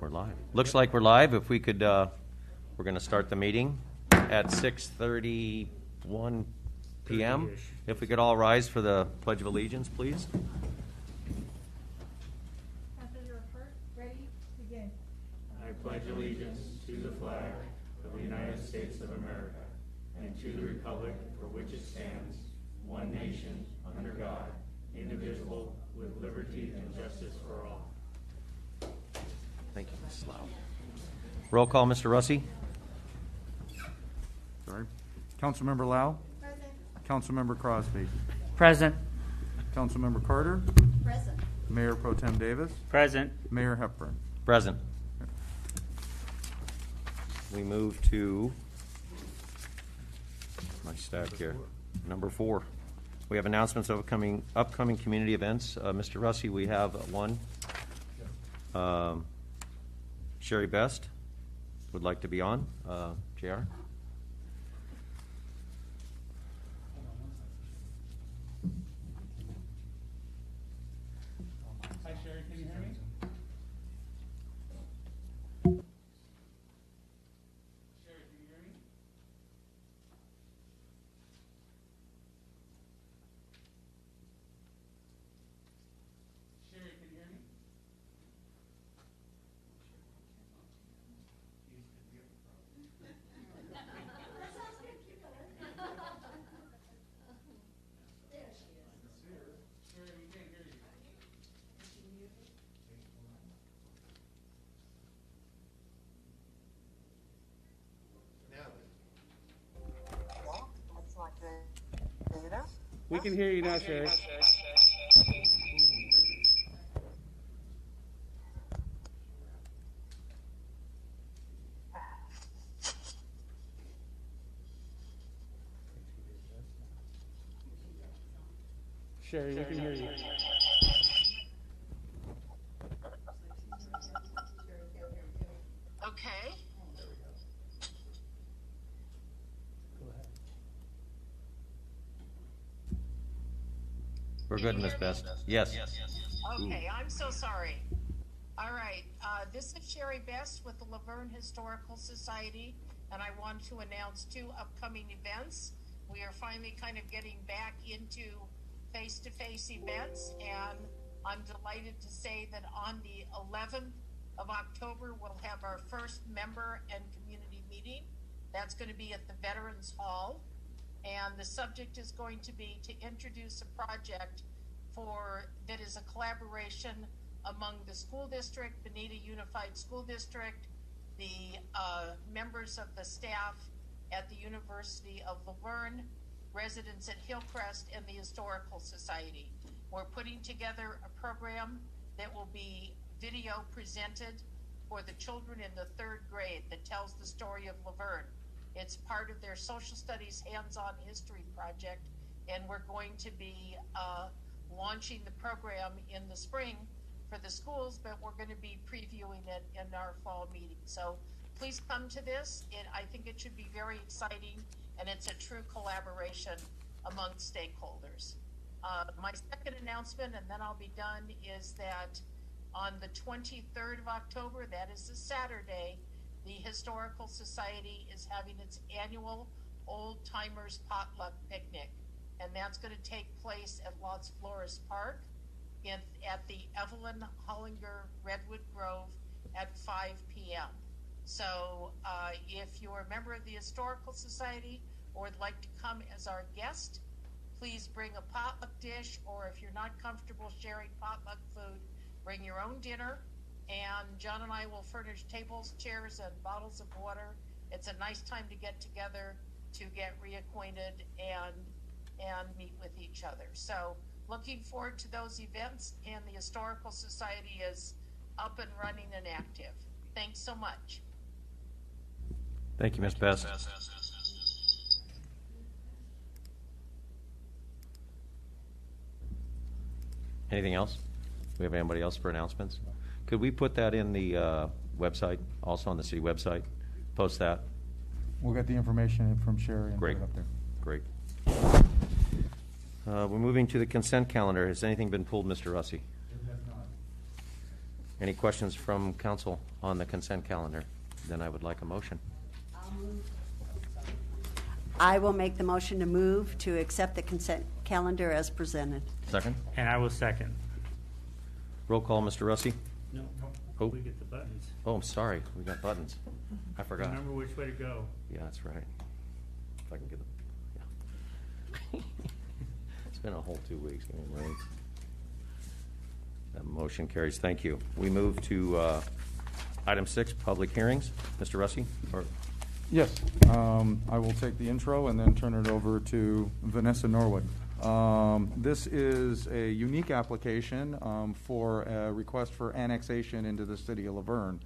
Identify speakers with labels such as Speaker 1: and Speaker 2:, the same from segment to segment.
Speaker 1: we're live. Looks like we're live. If we could, we're going to start the meeting at 6:31 p.m. If we could all rise for the Pledge of Allegiance, please.
Speaker 2: After your report, ready, begin.
Speaker 3: I pledge allegiance to the flag of the United States of America and to the republic for which it stands, one nation, under God, indivisible, with liberty and justice for all.
Speaker 1: Thank you, Ms. Lau. Roll call, Mr. Russi.
Speaker 4: Sorry. Councilmember Lau.
Speaker 2: Present.
Speaker 4: Councilmember Crosby.
Speaker 5: Present.
Speaker 4: Councilmember Carter.
Speaker 2: Present.
Speaker 4: Mayor Pro Tem Davis.
Speaker 5: Present.
Speaker 4: Mayor Hepburn.
Speaker 1: Present. We move to my stack here. Number 4. We have announcements of upcoming community events. Mr. Russi, we have one. Sherry Best would like to be on. JR.
Speaker 5: Hi, Sherry, can you hear me? Sherry, can you hear me? Sherry, can you hear me? Sherry, we can't hear you. We can hear you now, Sherry. Sherry, we can hear you.
Speaker 6: Okay.
Speaker 1: We're good, Ms. Best. Yes.
Speaker 6: Okay, I'm so sorry. All right, this is Sherry Best with the Laverne Historical Society, and I want to announce 2 upcoming events. We are finally kind of getting back into face-to-face events, and I'm delighted to say that on the 11th of October, we'll have our first member and community meeting. That's going to be at the Veterans Hall. And the subject is going to be to introduce a project that is a collaboration among the school district, Bonita Unified School District, the members of the staff at the University of Laverne, residents at Hillcrest, and the Historical Society. We're putting together a program that will be video presented for the children in the 3rd grade that tells the story of Laverne. It's part of their social studies hands-on history project, and we're going to be launching the program in the spring for the schools, but we're going to be previewing it in our fall meeting. So please come to this. I think it should be very exciting, and it's a true collaboration among stakeholders. My second announcement, and then I'll be done, is that on the 23rd of October, that is a Saturday, the Historical Society is having its annual Old Timers Potluck Picnic, and that's going to take place at Lot Split Park at the Evelyn Hollinger Redwood Grove at 5 p.m. So if you're a member of the Historical Society or would like to come as our guest, please bring a potluck dish, or if you're not comfortable sharing potluck food, bring your own dinner. And John and I will furnish tables, chairs, and bottles of water. It's a nice time to get together, to get reacquainted, and meet with each other. So looking forward to those events, and the Historical Society is up and running and active. Thanks so much.
Speaker 1: Thank you, Ms. Best. Anything else? Do we have anybody else for announcements? Could we put that in the website, also on the city website? Post that?
Speaker 4: We'll get the information from Sherry and put
Speaker 1: Great.
Speaker 4: it up there.
Speaker 1: Great. We're moving to the consent calendar. Has anything been pulled, Mr. Russi? Any questions from council on the consent calendar? Then I would like a motion.
Speaker 7: I will make the motion to move to accept the consent calendar as presented.
Speaker 1: Second?
Speaker 3: And I will second.
Speaker 1: Roll call, Mr. Russi?
Speaker 3: No,
Speaker 1: Oh.
Speaker 3: we get the buttons.
Speaker 1: Oh, I'm sorry, we got buttons. I forgot.
Speaker 3: Remember which way to go.
Speaker 1: Yeah, that's right. If I can get it, yeah. It's been a whole 2 weeks, right? That motion carries, thank you. We move to item 6, public hearings. Mr. Russi, or
Speaker 4: Yes, I will take the intro and then turn it over to Vanessa Norwood. This is a unique application for a request for annexation into the city of Laverne.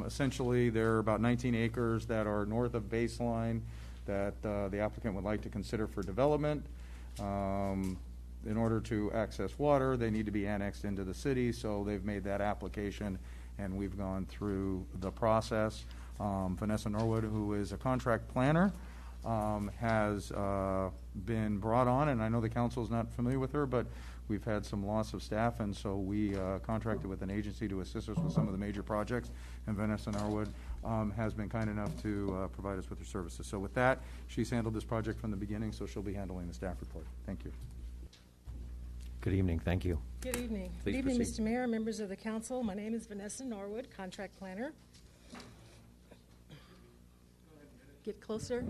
Speaker 4: Essentially, there are about 19 acres that are north of baseline that the applicant would like to consider for development. In order to access water, they need to be annexed into the city, so they've made that application, and we've gone through the process. Vanessa Norwood, who is a contract planner, has been brought on, and I know the council is not familiar with her, but we've had some loss of staff, and so we contracted with an agency to assist us with some of the major projects, and Vanessa Norwood has been kind enough to provide us with her services. So with that, she's handled this project from the beginning, so she'll be handling the staff report. Thank you.
Speaker 1: good evening, thank you.
Speaker 2: Good evening.
Speaker 1: Please
Speaker 2: Good evening,
Speaker 1: proceed.
Speaker 2: Mr. Mayor, members of the council. My name is Vanessa Norwood, contract planner. Get closer.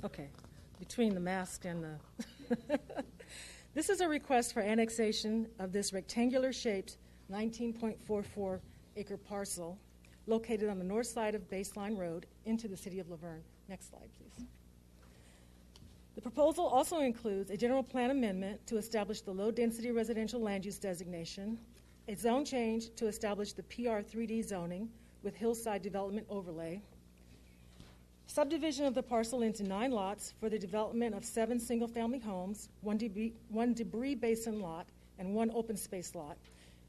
Speaker 2: Okay, between the mask and the... This is a request for annexation of this rectangular-shaped 19.44 acre parcel located on the north side of Baseline Road into the city of Laverne. Next slide, please. The proposal also includes a general plan amendment to establish the low-density residential land use designation, a zone change to establish the PR3D zoning with hillside development overlay, subdivision of the parcel into 9 lots for the development of 7 single-family homes, one debris basin lot, and 1 open space lot,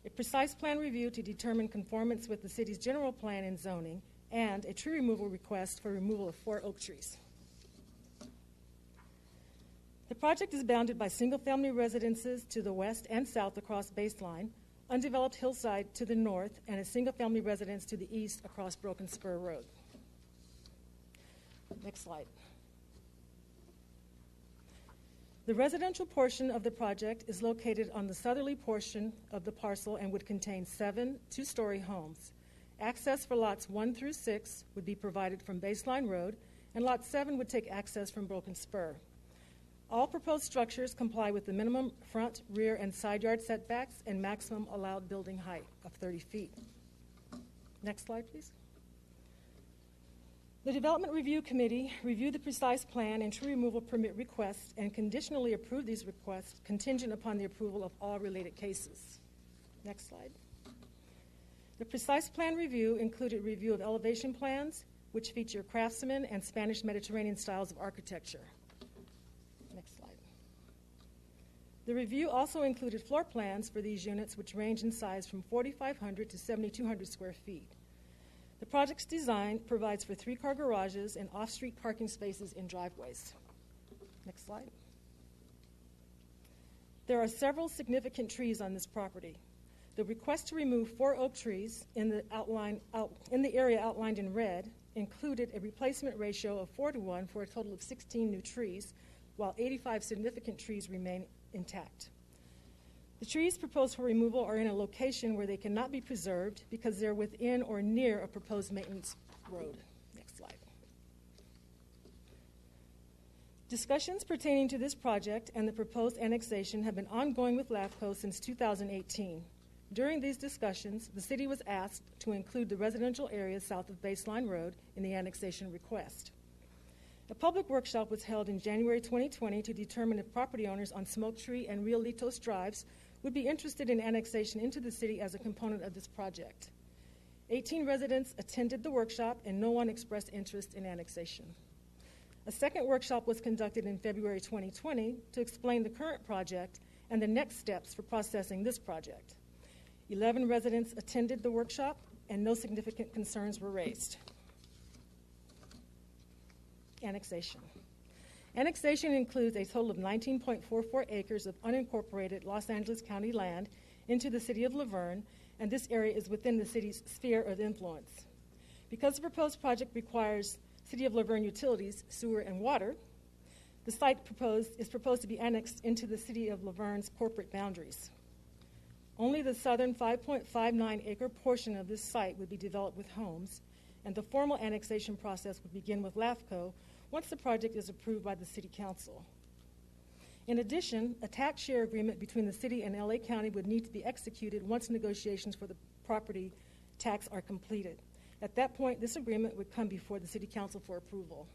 Speaker 2: a precise plan review to determine conformance with the city's general plan and zoning, and a tree removal request for removal of 4 oak trees. The project is bounded by single-family residences to the west and south across Baseline, undeveloped hillside to the north, and a single-family residence to the east across Broken Spur Road. Next slide. The residential portion of the project is located on the southerly portion of the parcel and would contain 7 two-story homes. Access for lots 1 through 6 would be provided from Baseline Road, and lot 7 would take access from Broken Spur. All proposed structures comply with the minimum front, rear, and side yard setbacks and maximum allowed building height of 30 feet. Next slide, please. The Development Review Committee reviewed the precise plan and tree removal permit requests and conditionally approved these requests contingent upon the approval of all related cases. Next slide. The precise plan review included review of elevation plans, which feature craftsman and Spanish Mediterranean styles of architecture. Next slide. The review also included floor plans for these units, which range in size from 4,500 to 7,200 square feet. The project's design provides for 3-car garages and off-street parking spaces in driveways. Next slide. There are several significant trees on this property. The request to remove 4 oak trees in the area outlined in red included a replacement ratio of 4-to-1 for a total of 16 new trees, while 85 significant trees remain intact. The trees proposed for removal are in a location where they cannot be preserved because they're within or near a proposed maintenance road. Next slide. Discussions pertaining to this project and the proposed annexation have been ongoing with LAFCO since 2018. During these discussions, the city was asked to include the residential areas south of Baseline Road in the annexation request. A public workshop was held in January 2020 to determine if property owners on Smoke Tree and Rio Litos Drives would be interested in annexation into the city as a component of this project. 18 residents attended the workshop and no one expressed interest in annexation. A second workshop was conducted in February 2020 to explain the current project and the next steps for processing this project. 11 residents attended the workshop and no significant concerns were raised. Annexation. Annexation includes a total of 19.44 acres of unincorporated Los Angeles County land into the city of Laverne, and this area is within the city's sphere of influence. Because the proposed project requires City of Laverne utilities, sewer, and water, the site is proposed to be annexed into the City of Laverne's corporate boundaries. Only the southern 5.59-acre portion of this site would be developed with homes, and the formal annexation process would begin with LAFCO once the project is approved by the City Council. In addition, a tax share agreement between the city and LA County would need to be executed once negotiations for the property tax are completed. At that point, this agreement would come before the City Council for approval.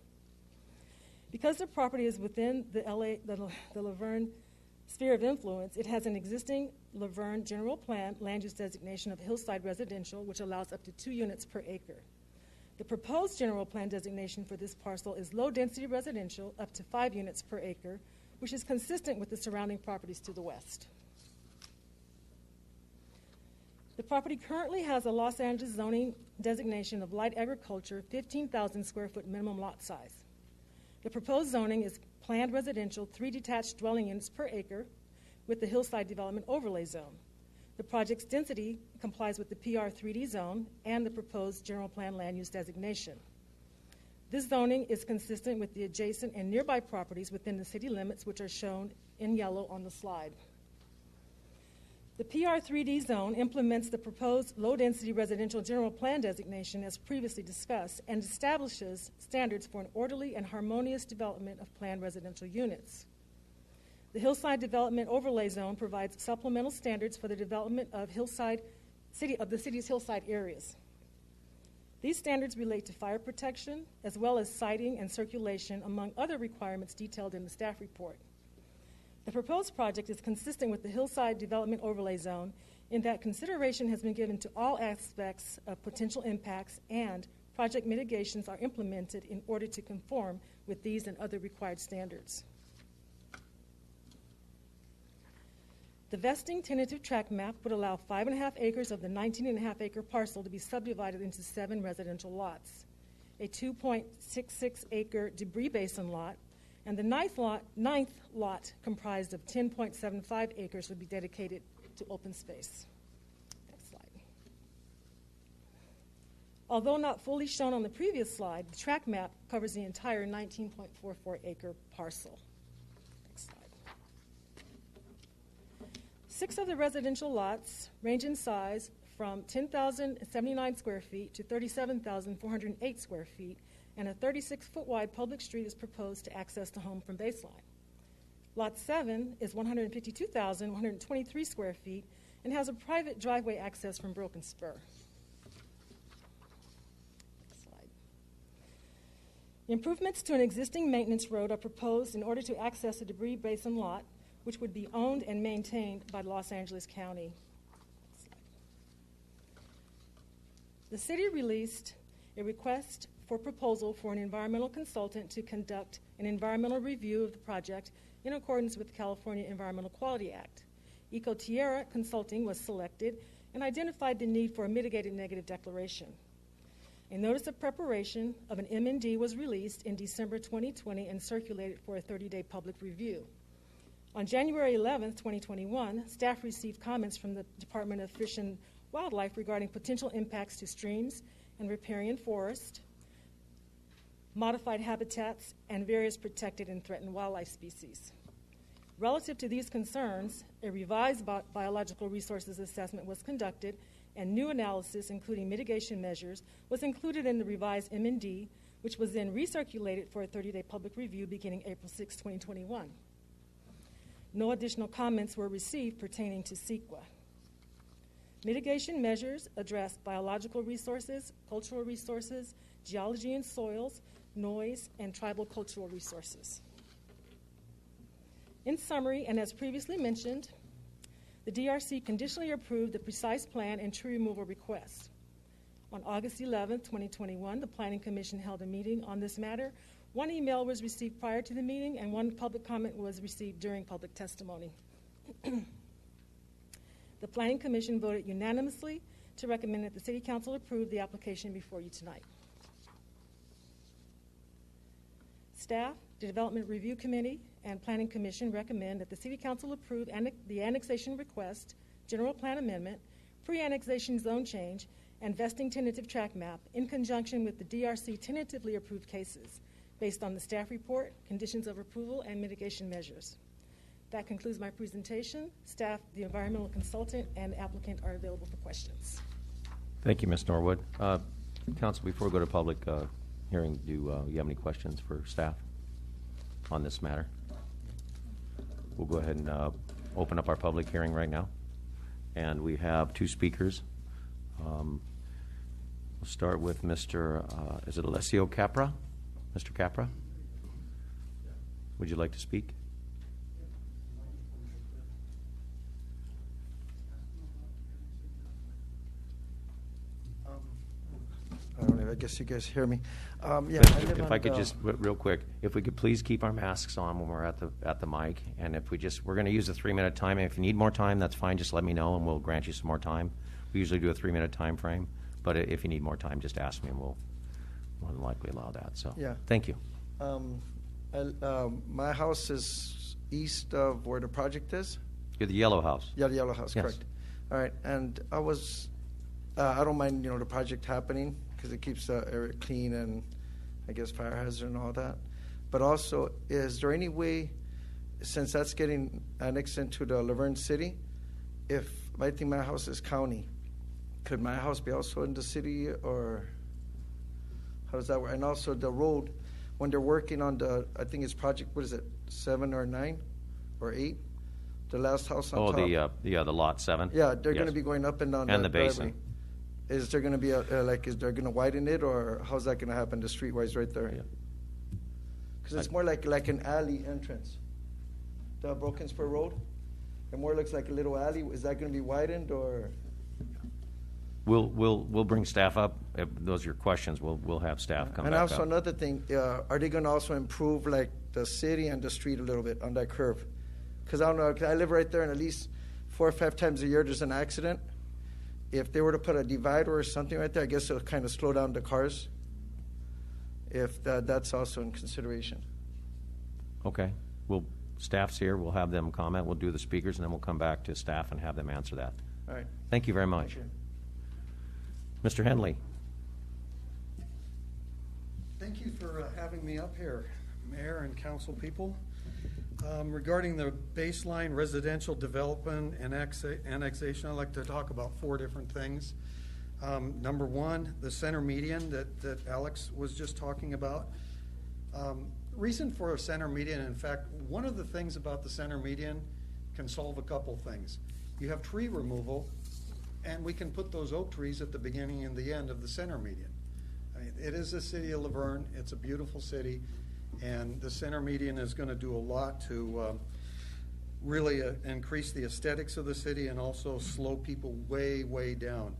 Speaker 2: Because the property is within the Laverne sphere of influence, it has an existing Laverne general plan land use designation of hillside residential, which allows up to 2 units per acre. The proposed general plan designation for this parcel is low-density residential, up to 5 units per acre, which is consistent with the surrounding properties to the west. The property currently has a Los Angeles zoning designation of light agriculture, 15,000 square foot minimum lot size. The proposed zoning is planned residential, 3 detached dwelling units per acre with the hillside development overlay zone. The project's density complies with the PR3D zone and the proposed general plan land use designation. This zoning is consistent with the adjacent and nearby properties within the city limits, which are shown in yellow on the slide. The PR3D zone implements the proposed low-density residential general plan designation as previously discussed and establishes standards for an orderly and harmonious development of planned residential units. The Hillside Development Overlay Zone provides supplemental standards for the development of the city's hillside areas. These standards relate to fire protection, as well as siting and circulation, among other requirements detailed in the staff report. The proposed project is consistent with the Hillside Development Overlay Zone in that consideration has been given to all aspects of potential impacts, and project mitigations are implemented in order to conform with these and other required standards. The vesting tentative tract map would allow 5.5 acres of the 19.5-acre parcel to be subdivided into 7 residential lots, a 2.66-acre debris basin lot, and the ninth lot, comprised of 10.75 acres, would be dedicated to open space. Next slide. Although not fully shown on the previous slide, the tract map covers the entire 19.44-acre parcel. 6 of the residential lots range in size from 10,079 square feet to 37,408 square feet, and a 36-foot wide public street is proposed to access the home from baseline. Lot 7 is 152,123 square feet and has a private driveway access from Broken Spur. Next slide. Improvements to an existing maintenance road are proposed in order to access the debris basin lot, which would be owned and maintained by Los Angeles County. The city released a request for proposal for an environmental consultant to conduct an environmental review of the project in accordance with the California Environmental Quality Act. Eco Tierra Consulting was selected and identified the need for a mitigated negative declaration. A notice of preparation of an M&D was released in December 2020 and circulated for a 30-day public review. On January 11, 2021, staff received comments from the Department of Fish and Wildlife regarding potential impacts to streams and riparian forest, modified habitats, and various protected and threatened wildlife species. Relative to these concerns, a revised biological resources assessment was conducted, and new analysis, including mitigation measures, was included in the revised M&D, which was then recirculated for a 30-day public review beginning April 6, 2021. No additional comments were received pertaining to CEQA. Mitigation measures address biological resources, cultural resources, geology and soils, noise, and tribal cultural resources. In summary, and as previously mentioned, the DRC conditionally approved the precise plan and tree removal request. On August 11, 2021, the Planning Commission held a meeting on this matter. 1 email was received prior to the meeting, and 1 public comment was received during public testimony. The Planning Commission voted unanimously to recommend that the City Council approve the application before you tonight. Staff The Development Review Committee and Planning Commission recommend that the City Council approve the annexation request, general plan amendment, pre-annexation zone change, and vesting tentative tract map in conjunction with the DRC tentatively approved cases based on the staff report, conditions of approval, and mitigation measures. That concludes my presentation. Staff, the environmental consultant, and applicant are available for questions.
Speaker 1: Thank you, Ms. Norwood. Council, before we go to public hearing, do you have any questions for staff on this matter? We'll go ahead and open up our public hearing right now. And we have two speakers. We'll start with Mr. Is it Alessio Capra? Mr. Capra? Would you like to speak?
Speaker 8: I don't know. I guess you guys hear me. Yeah,
Speaker 1: If I could just, real quick, if we could please keep our masks on when we're at the mic, and if we're going to use a 3-minute time, and if you need more time, that's fine, just let me know, and we'll grant you some more time. We usually do a 3-minute time frame, but if you need more time, just ask me, and we'll more than likely allow that, so.
Speaker 8: Yeah.
Speaker 1: Thank you.
Speaker 8: my house is east of where the project is.
Speaker 1: You're the yellow house.
Speaker 8: Yeah, the yellow house,
Speaker 1: Yes.
Speaker 8: correct. All right, and I don't mind, the project happening because it keeps the area clean and I guess fire hazard and all that. But also, is there any way, since that's getting annexed into the Laverne city, if I think my house is county, could my house be also in the city, or how does that work? And also the road, when they're working on I think it's project, what is it, 7 or 9 or 8? The last house on top.
Speaker 1: The lot 7.
Speaker 8: Yeah, they're
Speaker 1: Yes.
Speaker 8: going to be going up and down
Speaker 1: And
Speaker 8: that
Speaker 1: the basin.
Speaker 8: driveway. Is there going to be is they're going to widen it, or how's that going to happen? The streetwise right there,
Speaker 1: Yeah.
Speaker 8: because it's more like an alley entrance. The Broken Spur Road, it more looks like a little alley. Is that going to be widened, or?
Speaker 1: We'll bring staff up. If those are your questions, we'll have staff come
Speaker 8: And
Speaker 1: back
Speaker 8: also
Speaker 1: up.
Speaker 8: another thing, are they going to also improve like the city and the street a little bit on that curve? Because I don't know, 'cause I live right there, and at least 4 or 5 times a year there's an accident. If they were to put a divider or something right there, I guess it'll kind of slow down the cars. If that's also in consideration.
Speaker 1: Okay. Staff's here. We'll have them comment. We'll do the speakers, and then we'll come back to staff and have them answer that.
Speaker 8: All right.
Speaker 1: Thank you very much.
Speaker 8: Thank you.
Speaker 1: Mr. Henley.
Speaker 9: Thank you for having me up here, Mayor and council people. Regarding the baseline residential development and annexation, I'd like to talk about 4 different things. Number 1, the center median that Alex was just talking about. Reason for a center median, in fact, one of the things about the center median can solve a couple things. You have tree removal, and we can put those oak trees at the beginning and the end of the center median. I mean, it is the city of Laverne. It's a beautiful city, and the center median is going to do a lot to really increase the aesthetics of the city and also slow people way, way down.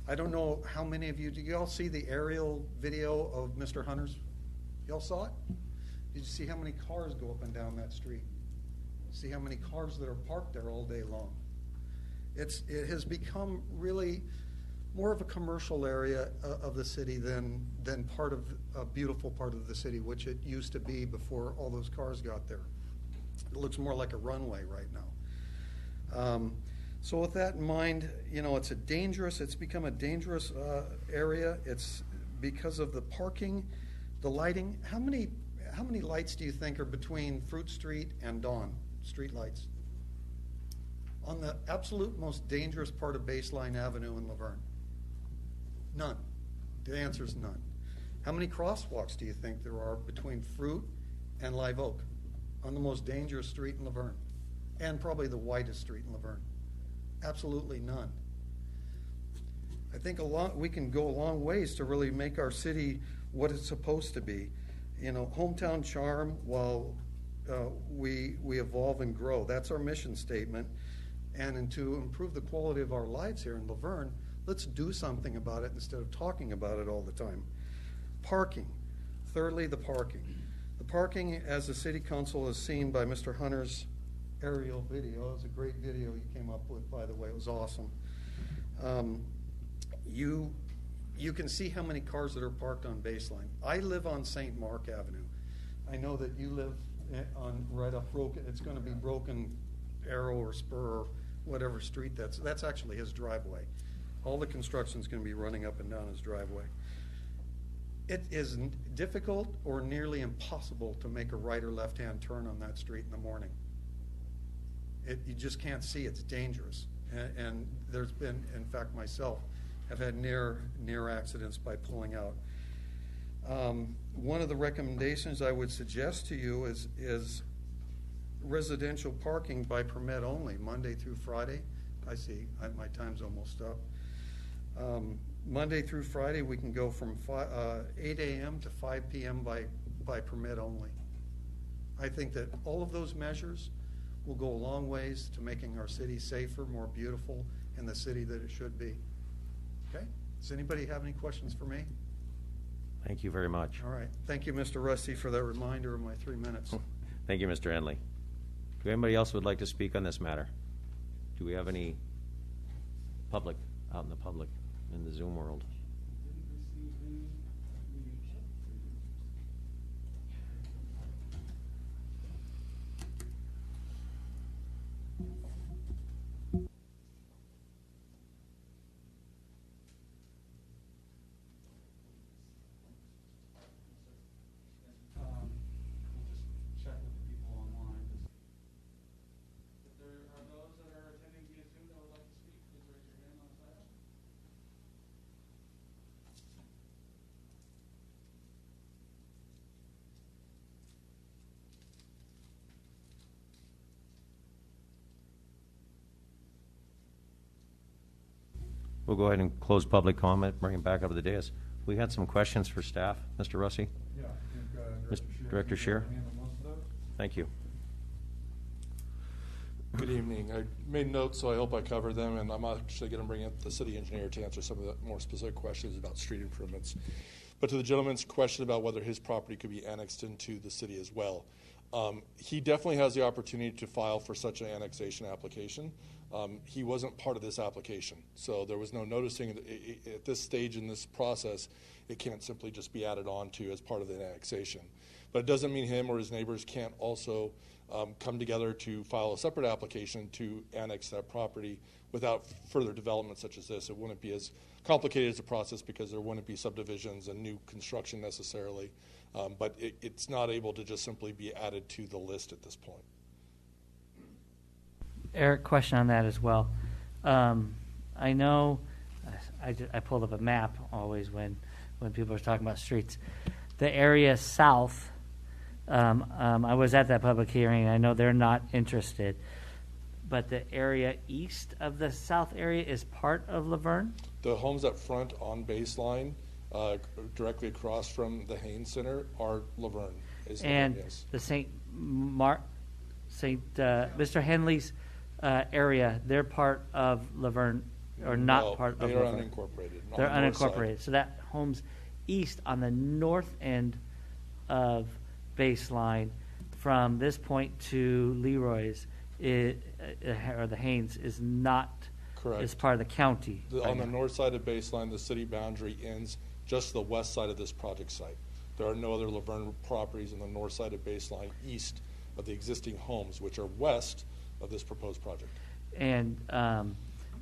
Speaker 9: I don't know how many of you, did you all see the aerial video of Mr. Hunter's? Y'all saw it? Did you see how many cars go up and down that street? See how many cars that are parked there all day long? It has become really more of a commercial area of the city than part of a beautiful part of the city, which it used to be before all those cars got there. It looks more like a runway right now. So with that in mind, it's become a dangerous area. It's because of the parking, the lighting. How many lights do you think are between Fruit Street and Dawn street lights? On the absolute most dangerous part of Baseline Avenue in Laverne? None. The answer is none. How many crosswalks do you think there are between Fruit and Live Oak on the most dangerous street in Laverne? And probably the widest street in Laverne? Absolutely none. I think we can go a long ways to really make our city what it's supposed to be. Hometown charm while we evolve and grow. That's our mission statement. And to improve the quality of our lives here in Laverne, let's do something about it instead of talking about it all the time. Parking. Thirdly, the parking. The parking, as the City Council has seen by Mr. Hunter's aerial video. It was a great video you came up with, by the way. It was awesome. You can see how many cars that are parked on Baseline. I live on St. Mark Avenue. I know that you live on right up Broken, it's gonna be Broken Arrow or Spur or whatever street that's actually his driveway. All the construction's gonna be running up and down his driveway. It is difficult or nearly impossible to make a right or left-hand turn on that street in the morning. You just can't see, it's dangerous. And there's been, in fact, myself, have had near accidents by pulling out. One of the recommendations I would suggest to you is residential parking by permit only, Monday through Friday. I see, my time's almost up. Monday through Friday, we can go from 8 a.m. to 5 p.m. by permit only. I think that all of those measures will go a long ways to making our city safer, more beautiful, and the city that it should be. Okay? Does anybody have any questions for me?
Speaker 1: Thank you very much.
Speaker 9: All right. Thank you, Mr. Rusty, for that reminder of my 3 minutes.
Speaker 1: Thank you, Mr. Henley. Do anybody else would like to speak on this matter? Do we have any public out in the public in the Zoom world? We'll go ahead and close public comment, bring it back up to the dais. We had some questions for staff. Mr. Russi?
Speaker 4: Yeah, I think
Speaker 1: Director Scheer? Thank you.
Speaker 10: Good evening. I made notes, so I hope I covered them, and I'm actually going to bring up the city engineer to answer some of the more specific questions about street improvements. But to the gentleman's question about whether his property could be annexed into the city as well, he definitely has the opportunity to file for such an annexation application. He wasn't part of this application, so there was no noticing at this stage in this process. It can't simply just be added on to as part of the annexation. But it doesn't mean him or his neighbors can't also come together to file a separate application to annex that property without further development such as this. It wouldn't be as complicated as a process because there wouldn't be subdivisions and new construction necessarily. But it's not able to just simply be added to the list at this point.
Speaker 11: Eric, question on that as well. I know I pulled up a map always when people are talking about streets. The area south, I was at that public hearing. I know they're not interested, but the area east of the south area is part of Laverne?
Speaker 10: The homes up front on Baseline, directly across from the Haynes Center, are Laverne.
Speaker 11: And
Speaker 10: yes.
Speaker 11: the Mr. Henley's area, they're part of Laverne, or not part of Laverne?
Speaker 10: They are unincorporated.
Speaker 11: They're unincorporated. So that home's east on the north end of Baseline from this point to Leroy's, or the Haynes, is not.
Speaker 10: Correct.
Speaker 11: Is part of the county.
Speaker 10: On the north side of Baseline, the city boundary ends just to the west side of this project site. There are no other Laverne properties on the north side of Baseline east of the existing homes, which are west of this proposed project.
Speaker 11: And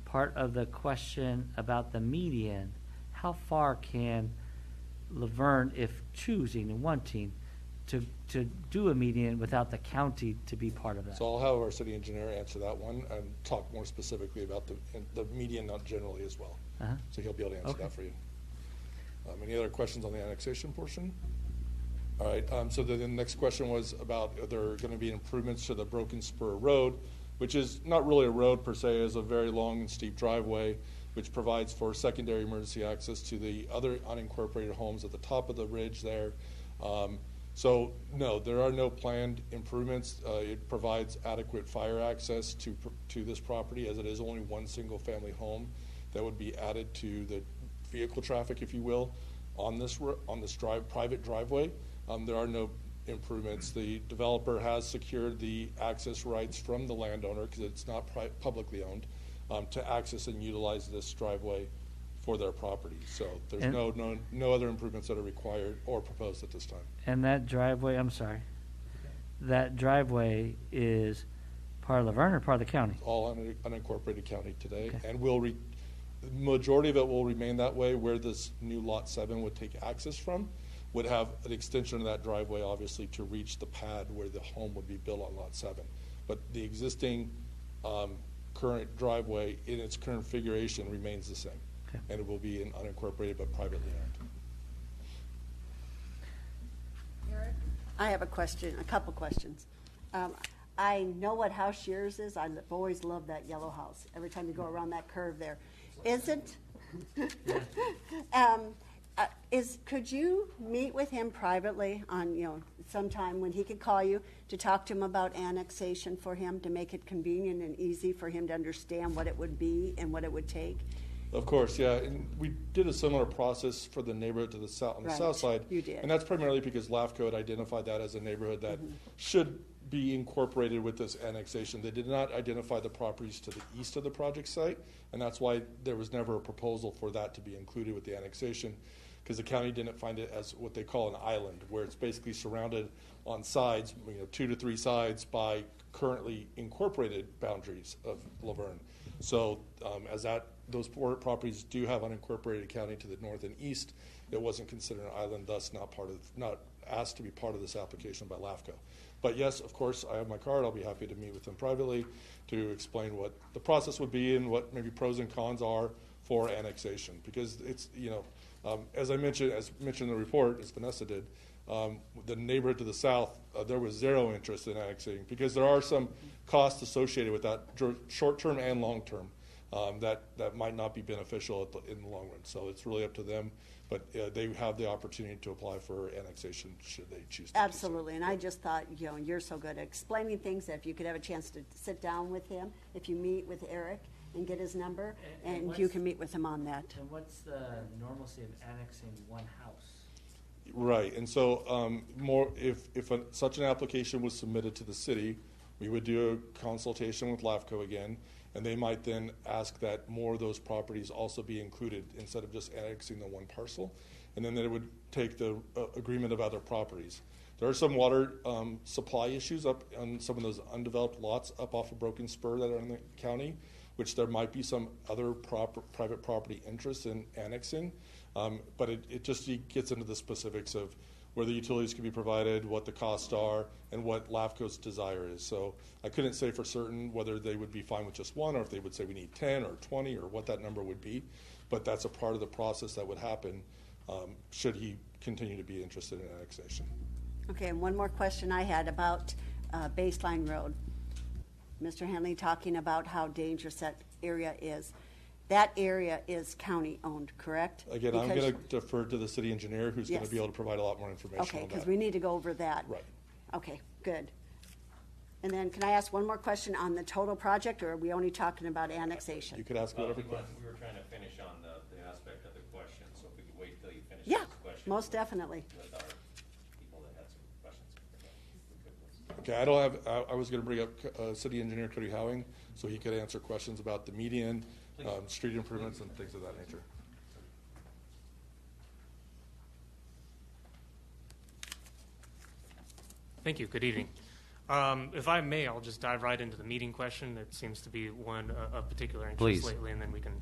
Speaker 11: part of the question about the median, how far can Laverne, if choosing and wanting, to do a median without the county to be part of that?
Speaker 10: So I'll have our city engineer answer that one and talk more specifically about the median, not generally as well.
Speaker 11: Uh-huh.
Speaker 10: So he'll be able to answer that for you. Any other questions on the annexation portion? All right, so the next question was about are there going to be improvements to the Broken Spur Road, which is not really a road per se, is a very long and steep driveway, which provides for secondary emergency access to the other unincorporated homes at the top of the ridge there. So no, there are no planned improvements. It provides adequate fire access to this property, as it is only one single family home that would be added to the vehicle traffic, if you will, on this private driveway. There are no improvements. The developer has secured the access rights from the landowner, because it's not publicly owned, to access and utilize this driveway for their property. So there's
Speaker 11: And-
Speaker 10: no other improvements that are required or proposed at this time.
Speaker 11: And that driveway, I'm sorry, that driveway is part of Laverne or part of the county?
Speaker 10: All unincorporated county today,
Speaker 11: Okay.
Speaker 10: and the majority of it will remain that way. Where this new Lot 7 would take access from would have an extension of that driveway, obviously, to reach the pad where the home would be built on Lot 7. But the existing current driveway in its current configuration remains the same.
Speaker 11: Okay.
Speaker 10: And it will be an unincorporated but privately owned.
Speaker 7: Eric? I have a question, a couple questions. I know what house yours is. I've always loved that yellow house. Every time you go around that curve there. Isn't? Could you meet with him privately on, sometime when he could call you to talk to him about annexation for him, to make it convenient and easy for him to understand what it would be and what it would take?
Speaker 10: Of course, yeah. And we did a similar process for the neighborhood to the south, on the
Speaker 7: Right.
Speaker 10: south side.
Speaker 7: You did.
Speaker 10: And that's primarily because LAFCO had identified that as a neighborhood that should be incorporated with this annexation. They did not identify the properties to the east of the project site, and that's why there was never a proposal for that to be included with the annexation, because the county didn't find it as what they call an island, where it's basically surrounded on sides, 2 to 3 sides, by currently incorporated boundaries of Laverne. So as those properties do have unincorporated county to the north and east, it wasn't considered an island, thus not asked to be part of this application by LAFCO. But yes, of course, I have my card. I'll be happy to meet with them privately to explain what the process would be and what maybe pros and cons are for annexation. Because it's, as mentioned in the report, as Vanessa did, the neighborhood to the south, there was zero interest in annexing because there are some costs associated with that, short-term and long-term, that might not be beneficial in the long run. So it's really up to them, but they have the opportunity to apply for annexation should they choose to.
Speaker 7: Absolutely, and I just thought, you're so good at explaining things, that if you could have a chance to sit down with him, if you meet with Eric and get his number, and you can meet with him on that.
Speaker 11: And what's the normalcy of annexing one house?
Speaker 10: Right, and so if such an application was submitted to the city, we would do a consultation with LAFCO again, and they might then ask that more of those properties also be included instead of just annexing the one parcel, and then they would take the agreement of other properties. There are some water supply issues up on some of those undeveloped lots up off of Broken Spur that are in the county, which there might be some other private property interest in annexing. But it just gets into the specifics of where the utilities can be provided, what the costs are, and what LAFCO's desire is. So I couldn't say for certain whether they would be fine with just one, or if they would say we need 10 or 20 or what that number would be. But that's a part of the process that would happen should he continue to be interested in annexation.
Speaker 7: Okay, and one more question I had about Baseline Road. Mr. Henley talking about how dangerous that area is. That area is county-owned, correct?
Speaker 10: Again, I'm going to defer to the city engineer, who's going to
Speaker 7: Yes.
Speaker 10: be able to provide a lot more information
Speaker 7: Okay,
Speaker 10: on
Speaker 7: because
Speaker 10: that.
Speaker 7: we need to go over that.
Speaker 10: Right.
Speaker 7: Okay, good. And then can I ask one more question on the total project, or are we only talking about annexation?
Speaker 10: You could ask whatever.
Speaker 1: We were trying to finish on the aspect of the question, so if we could wait till you finish
Speaker 7: Yeah,
Speaker 1: this question.
Speaker 7: most definitely.
Speaker 1: With our people that had some questions.
Speaker 10: Okay, I don't have, I was going to bring up City Engineer Cody Howing, so he could answer questions about the median, street improvements, and things of that nature.
Speaker 12: Thank you. Good evening. If I may, I'll just dive right into the meeting question. It seems to be one of particular interest
Speaker 1: Please.
Speaker 12: lately, and then we can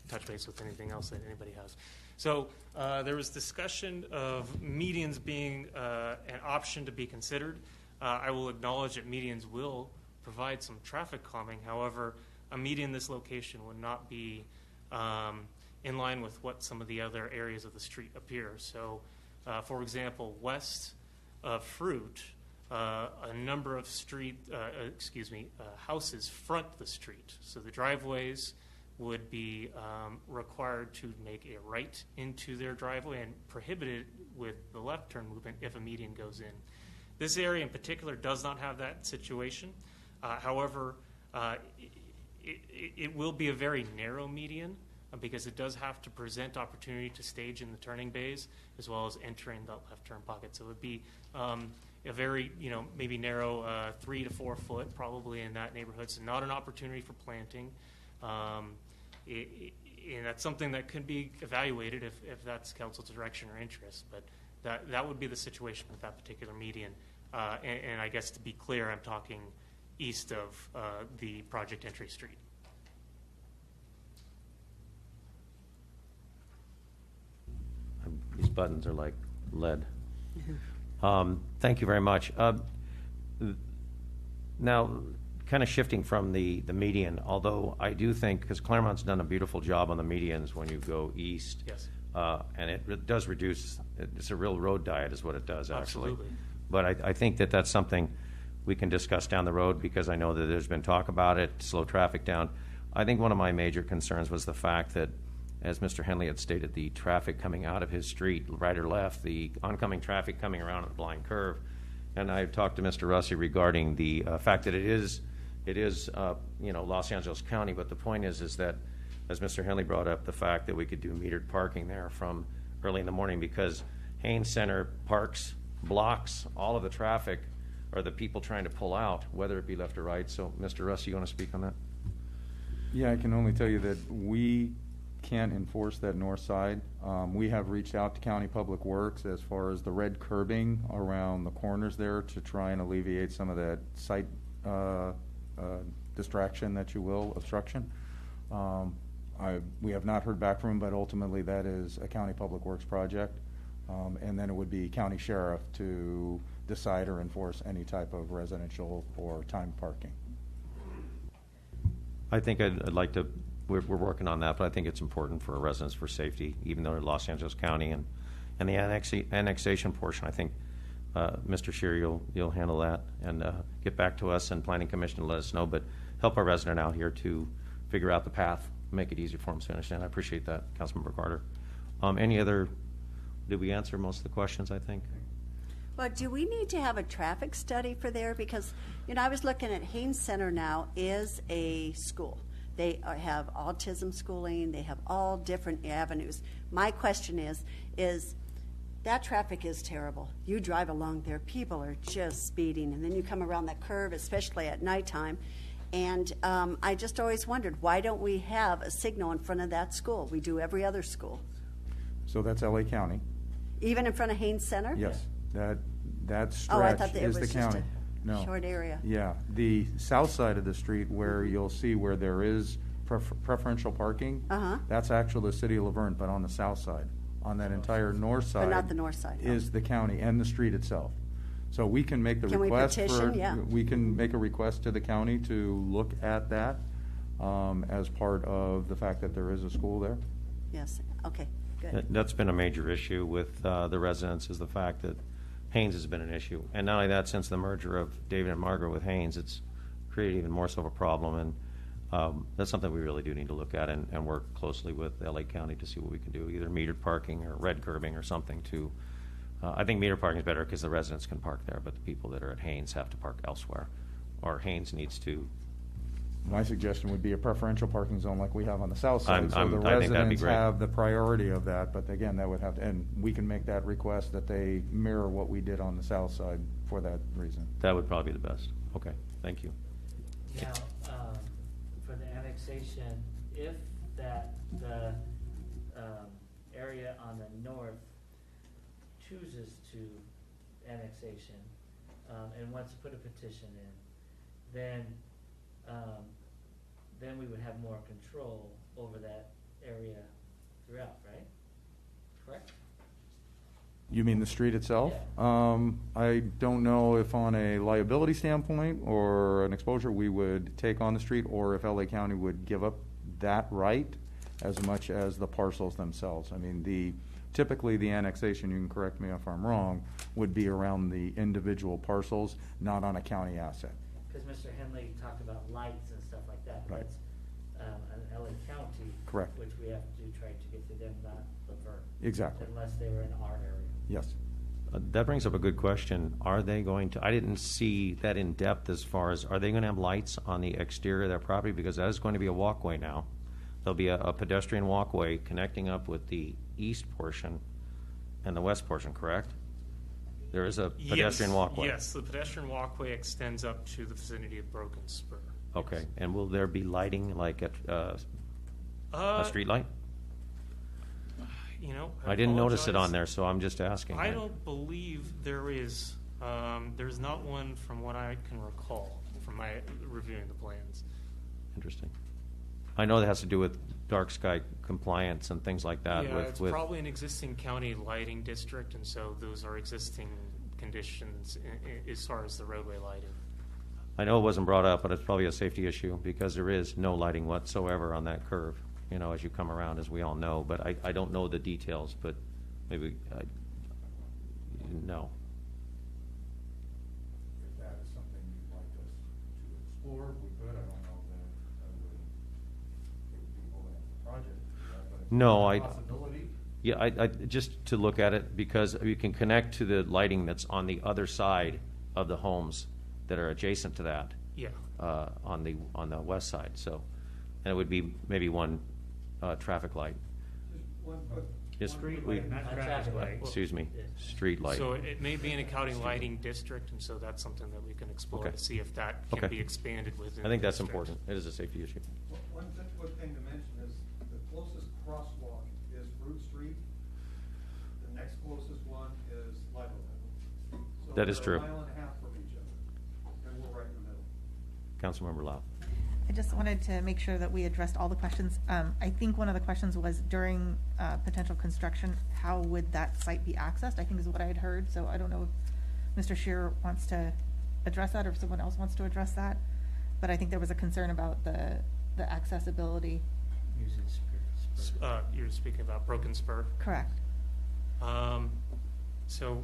Speaker 12: touch base with anything else that anybody has. So there was discussion of medians being an option to be considered. I will acknowledge that medians will provide some traffic calming. However, a median in this location would not be in line with what some of the other areas of the street appear. So, for example, west of Fruit, a number of houses front the street. So the driveways would be required to make a right into their driveway and prohibited with the left turn movement if a median goes in. This area in particular does not have that situation. However, it will be a very narrow median because it does have to present opportunity to stage in the turning bays as well as entering the left turn pocket. So it would be a very, maybe narrow 3 to 4 foot probably in that neighborhood. So not an opportunity for planting. and that's something that could be evaluated if that's council's direction or interest. But that would be the situation with that particular median. And I guess to be clear, I'm talking east of the project entry street.
Speaker 1: These buttons are like lead. Thank you very much. Now, kind of shifting from the median, although I do think, because Claremont's done a beautiful job on the medians when you go east.
Speaker 12: Yes.
Speaker 1: And it does reduce, it's a real road diet is what it does, actually.
Speaker 12: Absolutely.
Speaker 1: But I think that that's something we can discuss down the road, because I know that there's been talk about it, slow traffic down. I think one of my major concerns was the fact that, as Mr. Henley had stated, the traffic coming out of his street, right or left, the oncoming traffic coming around at the blind curve. And I talked to Mr. Russi regarding the fact that it is Los Angeles County, but the point is that, as Mr. Henley brought up, the fact that we could do metered parking there from early in the morning, because Haynes Center parks, blocks all of the traffic, or the people trying to pull out, whether it be left or right. So, Mr. Russi, you want to speak on that?
Speaker 4: Yeah, I can only tell you that we can't enforce that north side. We have reached out to County Public Works as far as the red curbing around the corners there to try and alleviate some of that sight distraction, that you will, obstruction. We have not heard back from them, but ultimately that is a County Public Works project. And then it would be County Sheriff to decide or enforce any type of residential or timed parking.
Speaker 1: I think I'd like to, we're working on that, but I think it's important for our residents for safety, even though they're Los Angeles County, and the annexation portion, I think, Mr. Shear, you'll handle that and get back to us and Planning Commission to let us know, but help our resident out here to figure out the path, make it easier for them to understand. I appreciate that, Councilmember Carter. Any other, did we answer most of the questions, I think?
Speaker 7: Well, do we need to have a traffic study for there? Because, I was looking at Haynes Center now is a school. They have autism schooling. They have all different avenues. My question is that traffic is terrible. You drive along there, people are just speeding, and then you come around that curve, especially at nighttime. And I just always wondered, why don't we have a signal in front of that school? We do every other school.
Speaker 4: So that's LA County.
Speaker 7: Even in front of Haynes Center?
Speaker 4: Yes. That
Speaker 7: I
Speaker 4: stretch
Speaker 7: thought that
Speaker 4: is
Speaker 7: it
Speaker 4: the
Speaker 7: was
Speaker 4: county.
Speaker 7: just a short area.
Speaker 4: Yeah. The south side of the street, where you'll see where there is preferential parking, that's actually the city of Laverne, but on the south side. On that entire north side.
Speaker 7: But not the north side.
Speaker 4: Is the county and the street itself. So we can make the request.
Speaker 7: Can we petition? Yeah.
Speaker 4: We can make a request to the county to look at that as part of the fact that there is a school there.
Speaker 7: Yes. Okay. Good.
Speaker 1: That's been a major issue with the residents, is the fact that Haynes has been an issue. And not only that, since the merger of David and Margaret with Haynes, it's created even more so of a problem. And that's something we really do need to look at and work closely with LA County to see what we can do, either metered parking or red curbing or something to. I think metered parking is better because the residents can park there, but the people that are at Haynes have to park elsewhere. Or Haynes needs to.
Speaker 4: My suggestion would be a preferential parking zone like we have on the south side, so the
Speaker 1: I think that'd be
Speaker 4: residents
Speaker 1: great.
Speaker 4: have the priority of that. But again, that would have to, and we can make that request that they mirror what we did on the south side for that reason.
Speaker 1: That would probably be the best. Okay, thank you.
Speaker 11: Now, for the annexation, if the area on the north chooses to annexation and wants to put a petition in, then we would have more control over that area throughout, right? Correct?
Speaker 4: You mean the street itself?
Speaker 11: Yeah.
Speaker 4: I don't know if on a liability standpoint or an exposure we would take on the street, or if LA County would give up that right as much as the parcels themselves. I mean, typically the annexation, you can correct me if I'm wrong, would be around the individual parcels, not on a county asset.
Speaker 11: Because Mr. Henley talked about lights and stuff like that.
Speaker 4: Right.
Speaker 11: That's an LA County.
Speaker 4: Correct.
Speaker 11: Which we have to try to get to them, not Laverne.
Speaker 4: Exactly.
Speaker 11: Unless they were in our area.
Speaker 4: Yes.
Speaker 1: That brings up a good question. Are they going to, I didn't see that in depth as far as, are they going to have lights on the exterior of their property? Because that is going to be a walkway now. There'll be a pedestrian walkway connecting up with the east portion and the west portion, correct? There is a pedestrian walkway.
Speaker 12: Yes, the pedestrian walkway extends up to the vicinity of Broken Spur.
Speaker 1: Okay, and will there be lighting like at A street light?
Speaker 12: You know,
Speaker 1: I didn't notice it
Speaker 12: apologize.
Speaker 1: on there, so I'm just asking.
Speaker 12: I don't believe there is. There's not one from what I can recall from my reviewing the plans.
Speaker 1: Interesting. I know that has to do with dark sky compliance and things like that.
Speaker 12: Yeah,
Speaker 1: with,
Speaker 12: it's
Speaker 1: with
Speaker 12: probably an existing county lighting district, and so those are existing conditions as far as the roadway lighting.
Speaker 1: I know it wasn't brought up, but it's probably a safety issue because there is no lighting whatsoever on that curve, you know, as you come around, as we all know. But I don't know the details, but maybe no.
Speaker 4: If that is something you'd like us to explore, we could. I don't know that it would be holding up the project. But if
Speaker 1: No,
Speaker 4: it's a possibility.
Speaker 1: Yeah, I just to look at it because you can connect to the lighting that's on the other side of the homes that are adjacent to that.
Speaker 12: Yeah.
Speaker 1: On the west side. So, and it would be maybe one traffic light. Just
Speaker 5: Street light, not traffic light.
Speaker 1: Excuse me, street light.
Speaker 12: So it may be in a county lighting district, and so that's something that we can explore
Speaker 1: Okay.
Speaker 12: to see if that can
Speaker 1: Okay.
Speaker 12: be expanded within.
Speaker 1: I think
Speaker 12: the
Speaker 1: that's
Speaker 12: district.
Speaker 1: important. It is a safety issue.
Speaker 9: One good thing to mention is the closest crosswalk is Fruit Street. The next closest one is Live Oak. So
Speaker 1: That is
Speaker 9: they're
Speaker 1: true.
Speaker 9: a mile and a half from each other, and we're right in the middle.
Speaker 1: Councilmember Lau.
Speaker 13: I just wanted to make sure that we addressed all the questions. I think one of the questions was during potential construction, how would that site be accessed? I think is what I had heard. So I don't know if Mr. Shearer wants to address that or if someone else wants to address that. But I think there was a concern about the accessibility.
Speaker 12: You're speaking about Broken Spur.
Speaker 13: Correct.
Speaker 12: So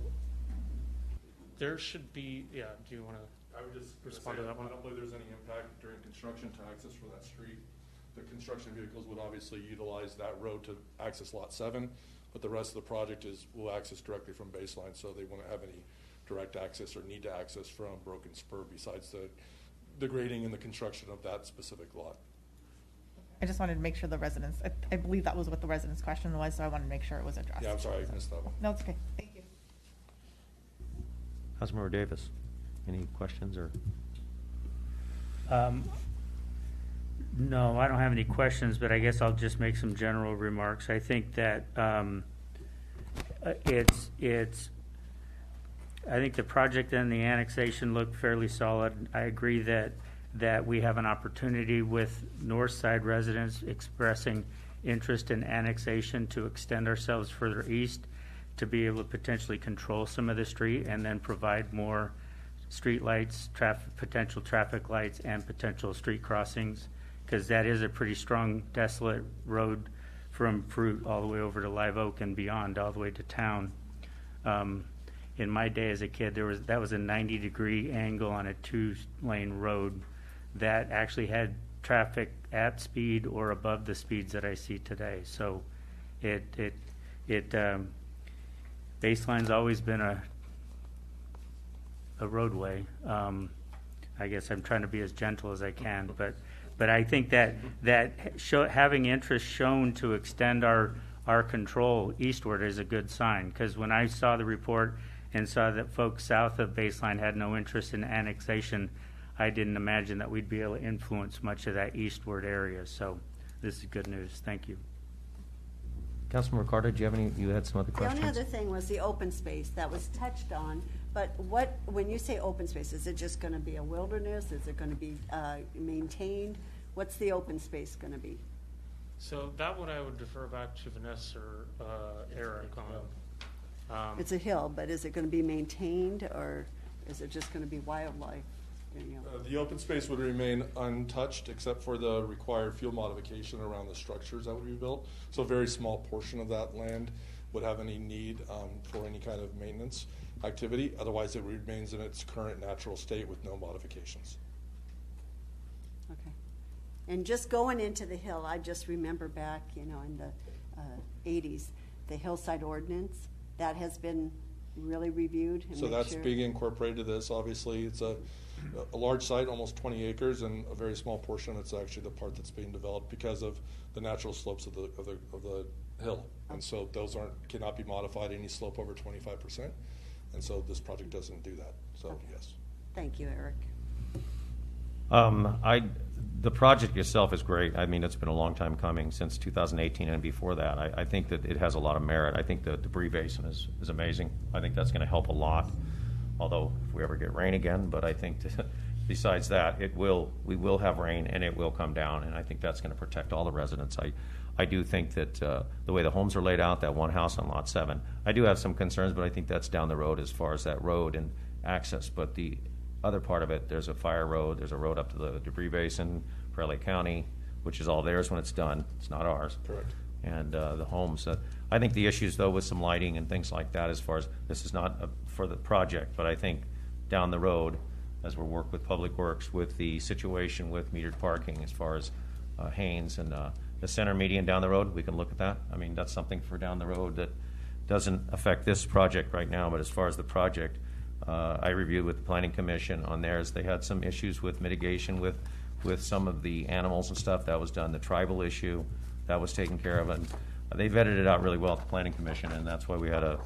Speaker 12: there should be. Yeah. Do you want to?
Speaker 10: I would just
Speaker 12: respond
Speaker 10: say,
Speaker 12: to that one.
Speaker 10: I don't believe there's any impact during construction to access for that street. The construction vehicles would obviously utilize that road to access Lot 7, but the rest of the project will access directly from baseline, so they won't have any direct access or need to access from Broken Spur besides the grading and the construction of that specific lot.
Speaker 13: I just wanted to make sure the residents, I believe that was what the residents' question was, so I wanted to make sure it was addressed.
Speaker 10: Yeah, I'm sorry, I missed that one.
Speaker 13: No, it's okay. Thank you.
Speaker 1: Councilmember Davis, any questions or?
Speaker 14: No, I don't have any questions, but I guess I'll just make some general remarks. I think that I think the project and the annexation look fairly solid. I agree that we have an opportunity with North Side residents expressing interest in annexation to extend ourselves further east to be able to potentially control some of the street and then provide more street lights, potential traffic lights, and potential street crossings, because that is a pretty strong, desolate road from Fruit all the way over to Live Oak and beyond, all the way to town. In my day as a kid, that was a 90-degree angle on a 2-lane road that actually had traffic at speed or above the speeds that I see today. So Baseline's always been a roadway. I guess I'm trying to be as gentle as I can, but I think that having interest shown to extend our control eastward is a good sign, because when I saw the report and saw that folks south of Baseline had no interest in annexation, I didn't imagine that we'd be able to influence much of that eastward area. So this is good news. Thank you.
Speaker 1: Councilmember Carter, do you have any? You had some other questions.
Speaker 7: The only other thing was the open space that was touched on. But when you say open space, is it just going to be a wilderness? Is it going to be maintained? What's the open space going to be?
Speaker 12: So that one I would defer back to Vanessa or Eric on.
Speaker 7: It's a hill, but is it going to be maintained, or is it just going to be wildlife?
Speaker 10: The open space would remain untouched except for the required field modification around the structures that would be built. So a very small portion of that land would have any need for any kind of maintenance activity. Otherwise, it remains in its current natural state with no modifications.
Speaker 7: Okay. And just going into the hill, I just remember back, in the 80s, the hillside ordinance, that has been really reviewed.
Speaker 10: So that's being incorporated to this. Obviously, it's a large site, almost 20 acres, and a very small portion. It's actually the part that's being developed because of the natural slopes of the hill, and so those cannot be modified any slope over 25%, and so this project doesn't do that. So
Speaker 7: Okay.
Speaker 10: yes.
Speaker 7: Thank you, Eric.
Speaker 1: The project itself is great. I mean, it's been a long time coming, since 2018 and before that. I think that it has a lot of merit. I think the debris basin is amazing. I think that's going to help a lot, although if we ever get rain again. But I think besides that, we will have rain and it will come down, and I think that's going to protect all the residents. I do think that the way the homes are laid out, that one house on Lot 7, I do have some concerns, but I think that's down the road as far as that road and access. But the other part of it, there's a fire road, there's a road up to the debris basin for LA County, which is all theirs when it's done. It's not ours.
Speaker 10: Correct.
Speaker 1: And the homes. I think the issues, though, with some lighting and things like that, as far as this is not for the project, but I think down the road, as we work with Public Works, with the situation with metered parking, as far as Haynes and the center median down the road, we can look at that. I mean, that's something for down the road that doesn't affect this project right now, but as far as the project, I reviewed with the Planning Commission on theirs. They had some issues with mitigation with some of the animals and stuff. That was done. The tribal issue, that was taken care of. And they vetted it out really well at the Planning Commission, and that's why we had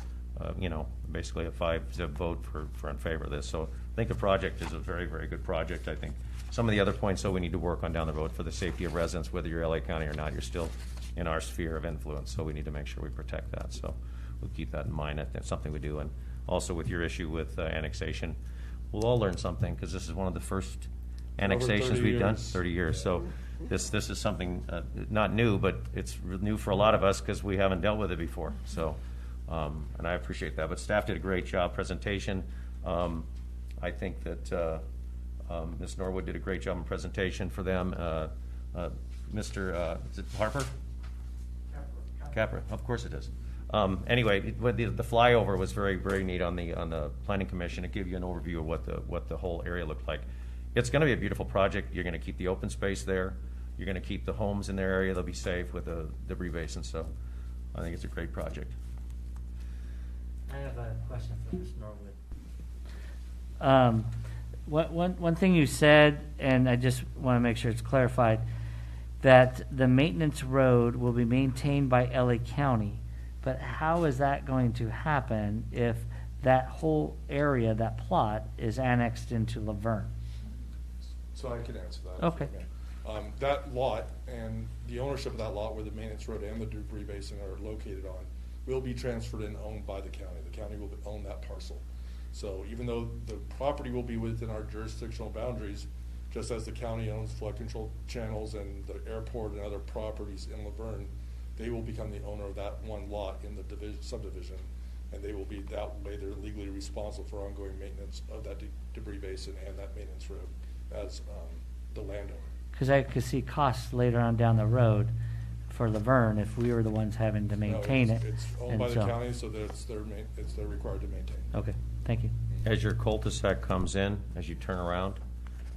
Speaker 1: basically a 5-0 vote for in favor of this. So I think the project is a very, very good project. I think some of the other points, though, we need to work on down the road for the safety of residents, whether you're LA County or not, you're still in our sphere of influence. So we need to make sure we protect that. So we'll keep that in mind. That's something we do. And also with your issue with annexation, we'll all learn something, because this is one of the first annexations we've done, 30 years. So this is something not new, but it's new for a lot of us because we haven't dealt with it before. So, and I appreciate that. But staff did a great job presentation. I think that Ms. Norwood did a great job in presentation for them. Mr. Is it Harper? Capra. Of course it is. Anyway, the flyover was very, very neat on the Planning Commission. It gave you an overview of what the whole area looked like. It's going to be a beautiful project. You're going to keep the open space there. You're going to keep the homes in their area. They'll be safe with the debris basin. So I think it's a great project.
Speaker 11: I have a question for Ms. Norwood. One thing you said, and I just want to make sure it's clarified, that the maintenance road will be maintained by LA County. But how is that going to happen if that whole area, that plot, is annexed into Laverne?
Speaker 10: So I can answer that.
Speaker 11: Okay.
Speaker 10: That lot and the ownership of that lot where the maintenance road and the debris basin are located on will be transferred and owned by the county. The county will own that parcel. So even though the property will be within our jurisdictional boundaries, just as the county owns flood control channels and the airport and other properties in Laverne, they will become the owner of that one lot in the subdivision, and they will be that way. They're legally responsible for ongoing maintenance of that debris basin and that maintenance road as the landowner.
Speaker 11: Because I could see costs later on down the road for Laverne if we were the ones having to maintain it.
Speaker 10: It's owned by the county, so they're required to maintain.
Speaker 11: Okay, thank you.
Speaker 1: As your cul-de-sac comes in, as you turn around,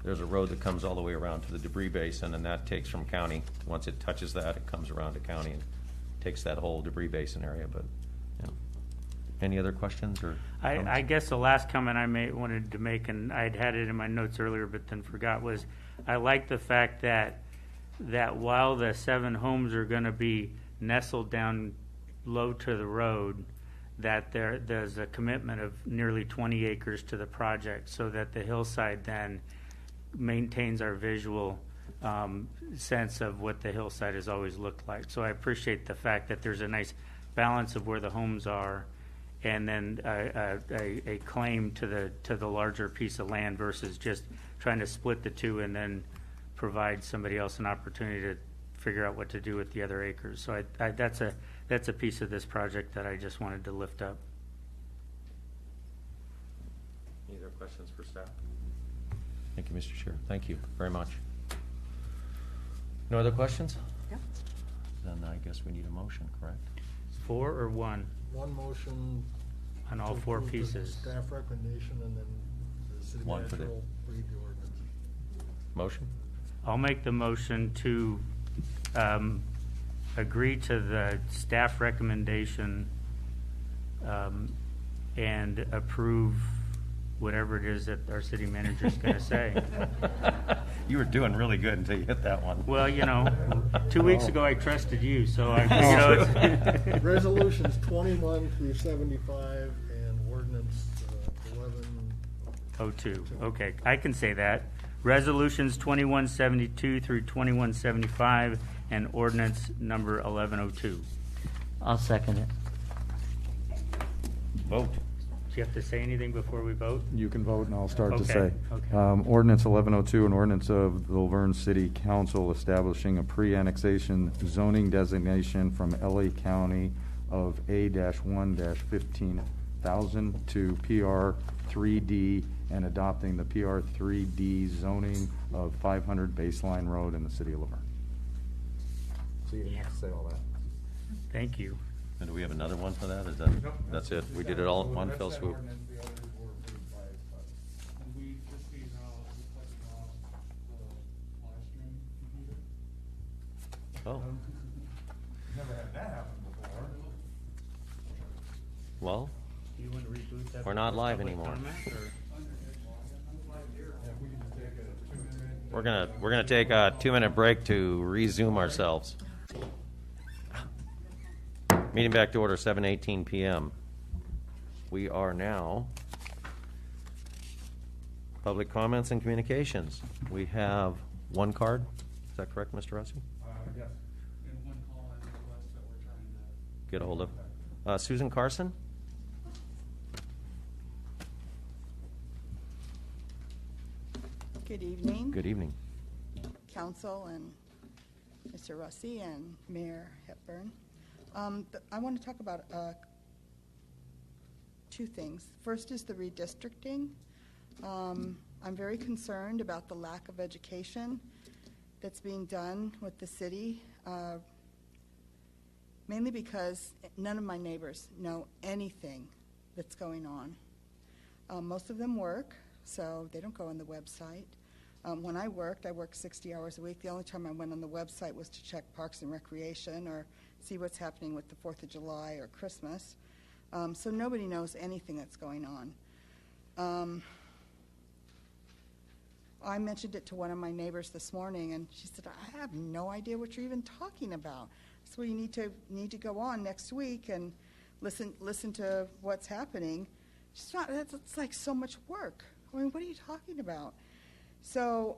Speaker 1: there's a road that comes all the way around to the debris basin, and that takes from county. Once it touches that, it comes around to county and takes that whole debris basin area. But any other questions or?
Speaker 14: I guess the last comment I wanted to make, and I'd had it in my notes earlier, but then forgot, was I like the fact that while the 7 homes are going to be nestled down low to the road, that there's a commitment of nearly 20 acres to the project, so that the hillside then maintains our visual sense of what the hillside has always looked like. So I appreciate the fact that there's a nice balance of where the homes are, and then a claim to the larger piece of land versus just trying to split the two and then provide somebody else an opportunity to figure out what to do with the other acres. So that's a piece of this project that I just wanted to lift up.
Speaker 1: Any other questions for staff? Thank you, Mr. Chair. Thank you very much. No other questions?
Speaker 7: Yep.
Speaker 1: Then I guess we need a motion, correct?
Speaker 14: 4 or 1?
Speaker 15: One motion.
Speaker 14: On all 4
Speaker 15: to approve the
Speaker 14: pieces.
Speaker 15: Staff recommendation, and then the city
Speaker 1: One for
Speaker 15: manager will read the ordinance.
Speaker 1: Motion?
Speaker 14: I'll make the motion to agree to the staff recommendation and approve whatever it is that our city manager is going to say.
Speaker 1: You were doing really good until you hit that one.
Speaker 14: Well, 2 weeks ago I trusted you, so
Speaker 15: Resolutions 21 through 75 and ordinance 11.
Speaker 14: 02. Okay, I can say that. Resolutions 2172 through 2175 and ordinance number 1102.
Speaker 11: I'll second it.
Speaker 1: Vote.
Speaker 14: Do you have to say anything before we vote?
Speaker 4: You can vote, and I'll start to
Speaker 14: Okay,
Speaker 4: say.
Speaker 14: okay.
Speaker 4: Ordinance 1102, an ordinance of the Laverne City Council establishing a pre-annexation zoning designation from LA County of A-1-15,000 to PR 3D and adopting the PR 3D zoning of 500 Baseline Road in the city of Laverne. So you didn't have to say all that.
Speaker 14: Thank you.
Speaker 1: And do we have another one for that? Is that, that's it? We did it all in one fell swoop?
Speaker 5: And we just see now, it looks like we lost the live stream computer.
Speaker 1: Oh,
Speaker 4: Never had that happen before.
Speaker 1: well,
Speaker 14: Do you want to reboot that?
Speaker 1: We're not
Speaker 14: for
Speaker 1: live
Speaker 14: public
Speaker 1: anymore.
Speaker 14: comment, or-
Speaker 1: we're gonna take a 2-minute break to resume ourselves. Meeting back to order, 7:18 p.m. We are now public comments and communications. We have one card. Is that correct, Mr. Rossi?
Speaker 5: Yes. And one call and request that we're trying to.
Speaker 1: Get a hold of. Susan Carson?
Speaker 16: Good evening.
Speaker 1: Good evening.
Speaker 16: Council and Mr. Rossi and Mayor Hepburn. I want to talk about two things. First is the redistricting. I'm very concerned about the lack of education that's being done with the city, mainly because none of my neighbors know anything that's going on. Most of them work, so they don't go on the website. When I worked 60 hours a week. The only time I went on the website was to check Parks and Recreation or see what's happening with the 4th of July or Christmas. So nobody knows anything that's going on. I mentioned it to one of my neighbors this morning, and she said, I have no idea what you're even talking about. So you need to go on next week and listen to what's happening. It's like so much work. I mean, what are you talking about? So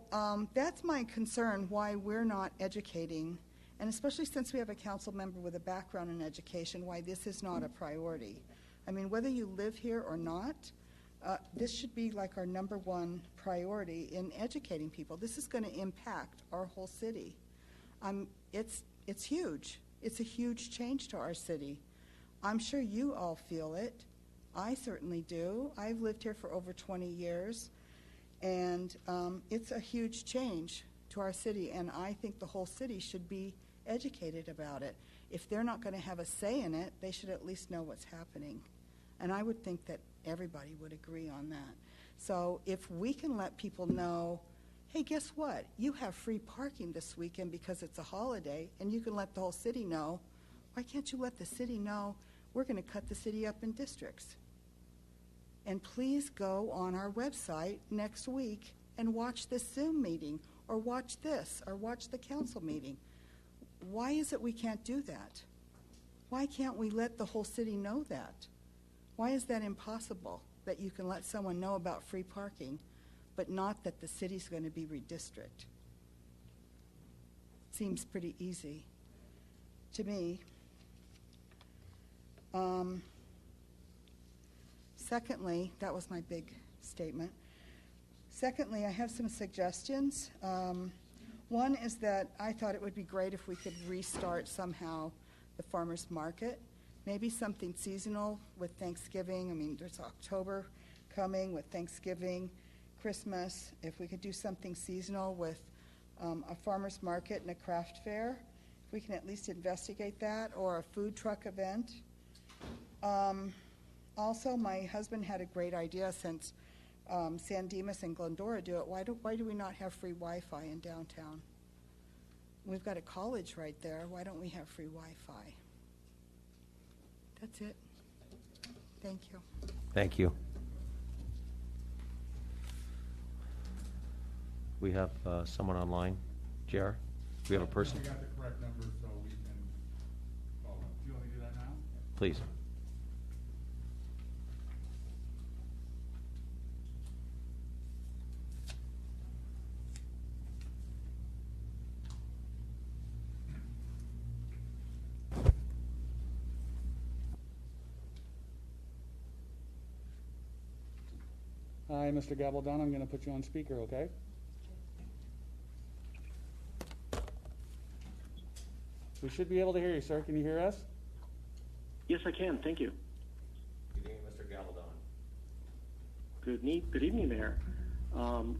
Speaker 16: that's my concern, why we're not educating, and especially since we have a council member with a background in education, why this is not a priority. I mean, whether you live here or not, this should be like our #1 priority in educating people. This is going to impact our whole city. It's huge. It's a huge change to our city. I'm sure you all feel it. I certainly do. I've lived here for over 20 years. And it's a huge change to our city, and I think the whole city should be educated about it. If they're not going to have a say in it, they should at least know what's happening. And I would think that everybody would agree on that. So if we can let people know, hey, guess what? You have free parking this weekend because it's a holiday, and you can let the whole city know, why can't you let the city know we're going to cut the city up in districts? And please go on our website next week and watch this Zoom meeting, or watch this, or watch the council meeting. Why is it we can't do that? Why can't we let the whole city know that? Why is that impossible, that you can let someone know about free parking, but not that the city's going to be redistricted? Seems pretty easy to me. Secondly, that was my big statement. Secondly, I have some suggestions. One is that I thought it would be great if we could restart somehow the farmers market. Maybe something seasonal with Thanksgiving. I mean, there's October coming with Thanksgiving, Christmas. If we could do something seasonal with a farmers market and a craft fair, if we can at least investigate that, or a food truck event. Also, my husband had a great idea, since San Dimas and Glendora do it. Why do we not have free Wi-Fi in downtown? We've got a college right there. Why don't we have free Wi-Fi? That's it. Thank you.
Speaker 1: Thank you. We have someone online. JR, we have a person?
Speaker 5: We got the correct number, so we can call them. Do you want me to do that now?
Speaker 1: Please.
Speaker 5: Hi, Mr. Gabaldon. I'm going to put you on speaker, okay? We should be able to hear you, sir. Can you hear us?
Speaker 17: Yes, I can. Thank you.
Speaker 1: Good evening, Mr. Gabaldon.
Speaker 17: Good evening, Mayor.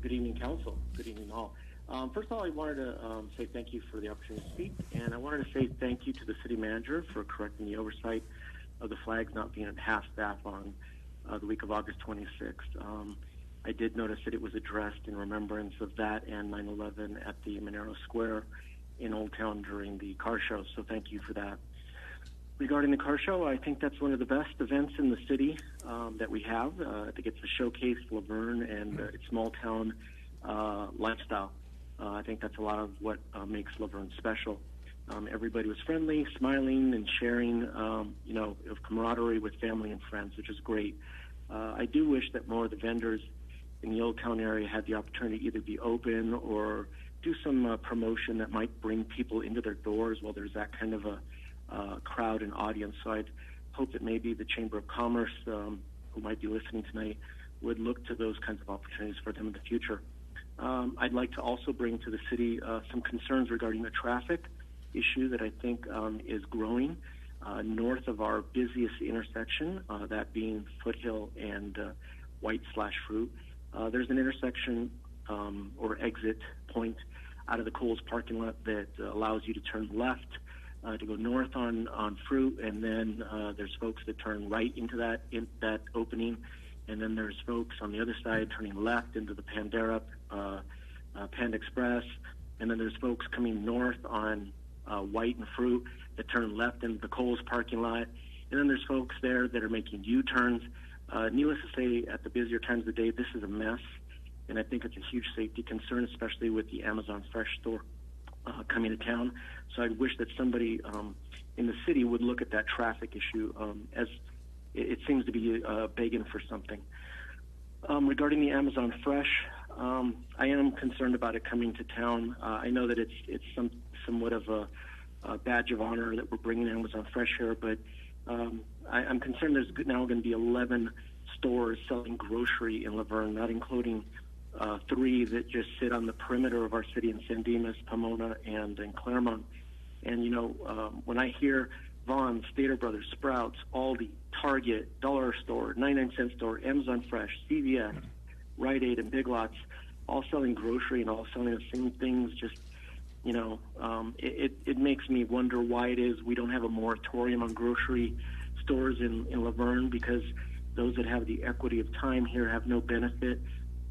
Speaker 17: Good evening, Council. Good evening, all. First of all, I wanted to say thank you for the opportunity to speak, and I wanted to say thank you to the City Manager for correcting the oversight of the flags not being at half staff on the week of August 26th. I did notice that it was addressed in remembrance of that and 9/11 at the Monero Square in Old Town during the car show, so thank you for that. Regarding the car show, I think that's one of the best events in the city that we have. I think it's a showcase Laverne and its small town lifestyle. I think that's a lot of what makes Laverne special. Everybody was friendly, smiling, and sharing, of camaraderie with family and friends, which is great. I do wish that more of the vendors in the Old Town area had the opportunity to either be open or do some promotion that might bring people into their doors while there's that kind of a crowd and audience. So I'd hope that maybe the Chamber of Commerce, who might be listening tonight, would look to those kinds of opportunities for them in the future. I'd like to also bring to the city some concerns regarding the traffic issue that I think is growing north of our busiest intersection, that being Foothill and White/Fruit. There's an intersection or exit point out of the Kohl's parking lot that allows you to turn left to go north on Fruit, and then there's folks that turn right into that opening, and then there's folks on the other side turning left into the Panda Express, and then there's folks coming north on White and Fruit that turn left into the Kohl's parking lot, and then there's folks there that are making U-turns. Needless to say, at the busier times of the day, this is a mess, and I think it's a huge safety concern, especially with the Amazon Fresh store coming to town. So I wish that somebody in the city would look at that traffic issue, as it seems to be begging for something. Regarding the Amazon Fresh, I am concerned about it coming to town. I know that it's somewhat of a badge of honor that we're bringing Amazon Fresh here, but I'm concerned there's now going to be 11 stores selling grocery in Laverne, not including 3 that just sit on the perimeter of our city in San Dimas, Pomona, and in Claremont. And, when I hear Vaughn, Stater Brothers, Sprouts, Aldi, Target, Dollar Store, 99-cent store, Amazon Fresh, CVS, Rite Aid, and Big Lots, all selling grocery and all selling the same things, just, it makes me wonder why it is we don't have a moratorium on grocery stores in Laverne, because those that have the equity of time here have no benefit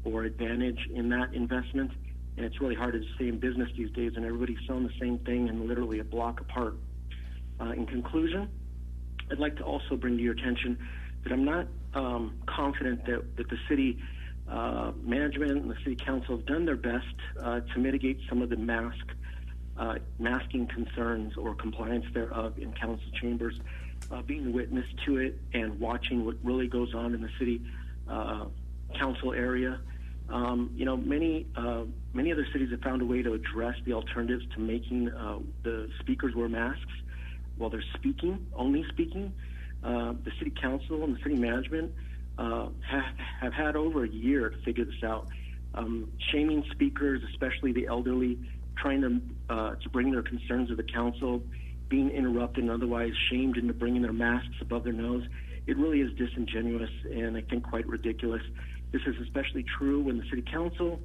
Speaker 17: or advantage in that investment. And it's really hard to stay in business these days, and everybody's selling the same thing and literally a block apart. In conclusion, I'd like to also bring to your attention that I'm not confident that the city management and the city council have done their best to mitigate some of the masking concerns or compliance thereof in council chambers. Being witness to it and watching what really goes on in the city council area. Many other cities have found a way to address the alternatives to making the speakers wear masks while they're only speaking. The city council and the city management have had over a year to figure this out. Shaming speakers, especially the elderly, trying to bring their concerns to the council, being interrupted and otherwise shamed into bringing their masks above their nose. It really is disingenuous and I think quite ridiculous. This is especially true when the city council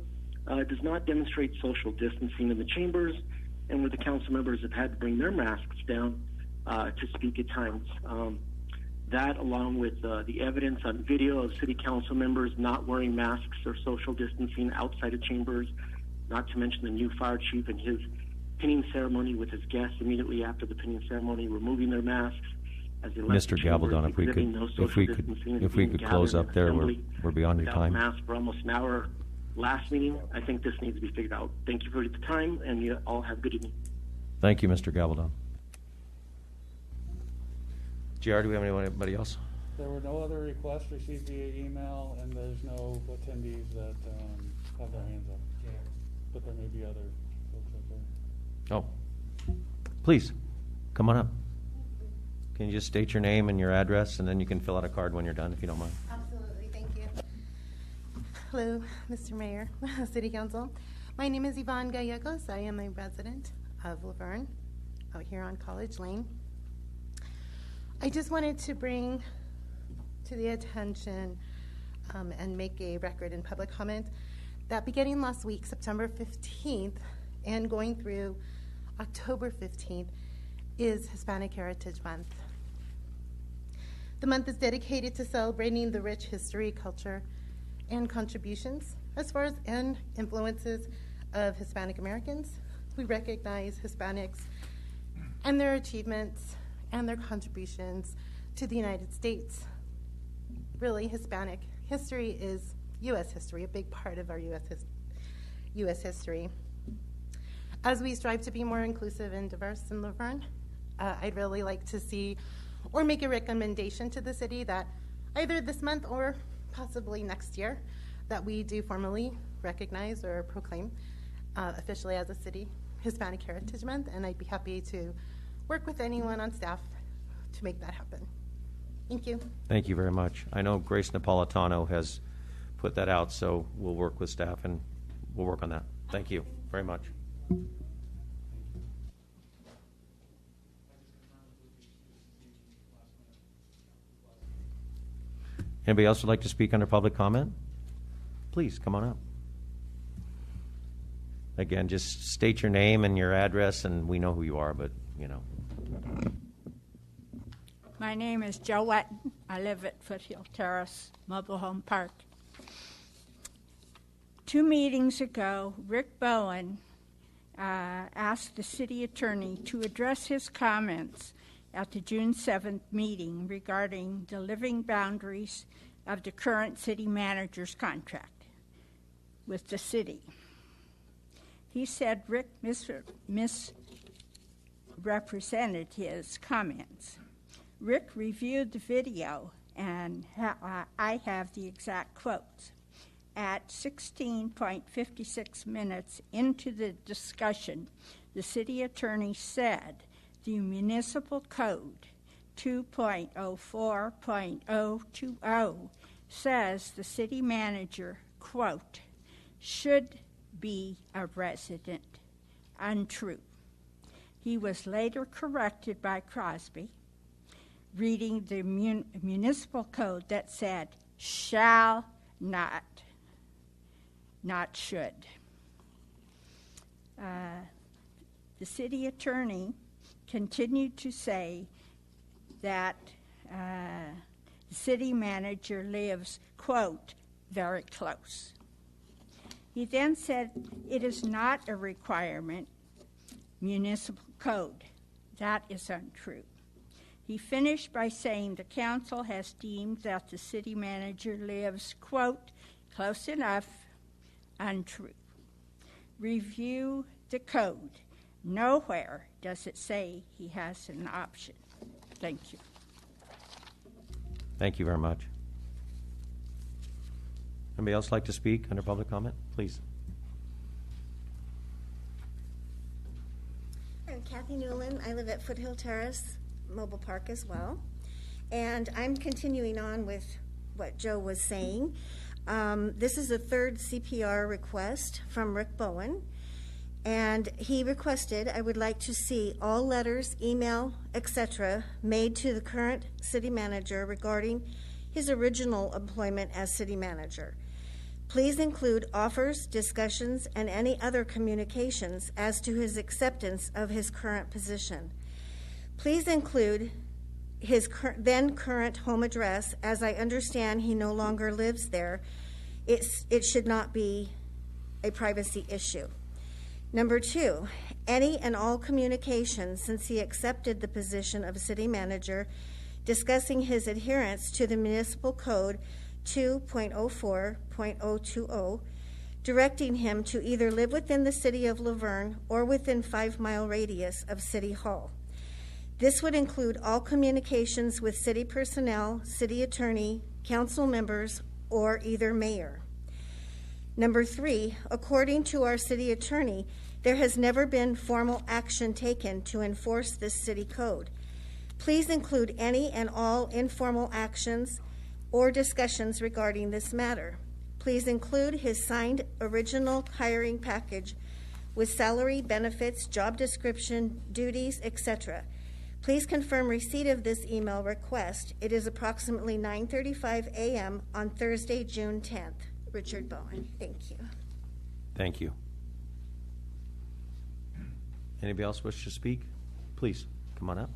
Speaker 17: does not demonstrate social distancing in the chambers, and where the council members have had to bring their masks down to speak at times. That, along with the evidence on video of city council members not wearing masks or social distancing outside of chambers, not to mention the new fire chief and his pinning ceremony with his guests immediately after the pinning ceremony, removing their masks.
Speaker 1: Mr. Gabaldon, if we could close up there, we're beyond your time.
Speaker 17: Masks for almost an hour last meeting. I think this needs to be figured out. Thank you for the time, and you all have a good evening.
Speaker 1: Thank you, Mr. Gabaldon. JR, do we have anybody else?
Speaker 5: There were no other requests received via email, and there's no attendees that have their hands up. But there may be other folks up there.
Speaker 1: Oh, please, come on up. Can you just state your name and your address, and then you can fill out a card when you're done, if you don't mind?
Speaker 18: Absolutely, thank you. Hello, Mr. Mayor, City Council. My name is Yvonne Gallegos. I am a resident of Laverne out here on College Lane. I just wanted to bring to the attention and make a record in public comment that beginning last week, September 15th, and going through October 15th, is Hispanic Heritage Month. The month is dedicated to celebrating the rich history, culture, and contributions as far as and influences of Hispanic Americans. We recognize Hispanics and their achievements and their contributions to the United States. Really, Hispanic history is U.S. history, a big part of our U.S. history. As we strive to be more inclusive and diverse in Laverne, I'd really like to see or make a recommendation to the city that either this month or possibly next year that we do formally recognize or proclaim officially as a city Hispanic Heritage Month, and I'd be happy to work with anyone on staff to make that happen. Thank you.
Speaker 1: Thank you very much. I know Grace Napolitano has put that out, so we'll work with staff and we'll work on that. Thank you very much. Anybody else would like to speak under public comment? Please, come on up. Again, just state your name and your address, and we know who you are, but, you know.
Speaker 19: My name is Joe Wetton. I live at Foothill Terrace, Mobile Home Park. 2 meetings ago, Rick Bowen asked the city attorney to address his comments at the June 7th meeting regarding the living boundaries of the current city manager's contract with the city. He said Rick misrepresented his comments. Rick reviewed the video, and I have the exact quotes. At 16.56 minutes into the discussion, the city attorney said the Municipal Code 2.04.020 says the city manager, quote, should be a resident. Untrue. He was later corrected by Crosby, reading the municipal code that said shall not should. The city attorney continued to say that the city manager lives, quote, very close. He then said it is not a requirement, municipal code. That is untrue. He finished by saying the council has deemed that the city manager lives, quote, close enough, untrue. Review the code. Nowhere does it say he has an option. Thank you.
Speaker 1: Thank you very much. Anybody else like to speak under public comment? Please.
Speaker 20: I'm Kathy Newland. I live at Foothill Terrace, Mobile Park as well. And I'm continuing on with what Joe was saying. This is a third CPR request from Rick Bowen. And he requested, I would like to see all letters, email, etc., made to the current city manager regarding his original employment as city manager. Please include offers, discussions, and any other communications as to his acceptance of his current position. Please include his then current home address, as I understand he no longer lives there. It should not be a privacy issue. Number 2, any and all communications since he accepted the position of city manager discussing his adherence to the Municipal Code 2.04.020, directing him to either live within the city of Laverne or within 5-mile radius of City Hall. This would include all communications with city personnel, city attorney, council members, or either mayor. Number 3, according to our city attorney, there has never been formal action taken to enforce this city code. Please include any and all informal actions or discussions regarding this matter. Please include his signed original hiring package with salary, benefits, job description, duties, etc. Please confirm receipt of this email request. It is approximately 9:35 a.m. on Thursday, June 10th. Richard Bowen. Thank you.
Speaker 1: Thank you. Anybody else wish to speak? Please, come on up.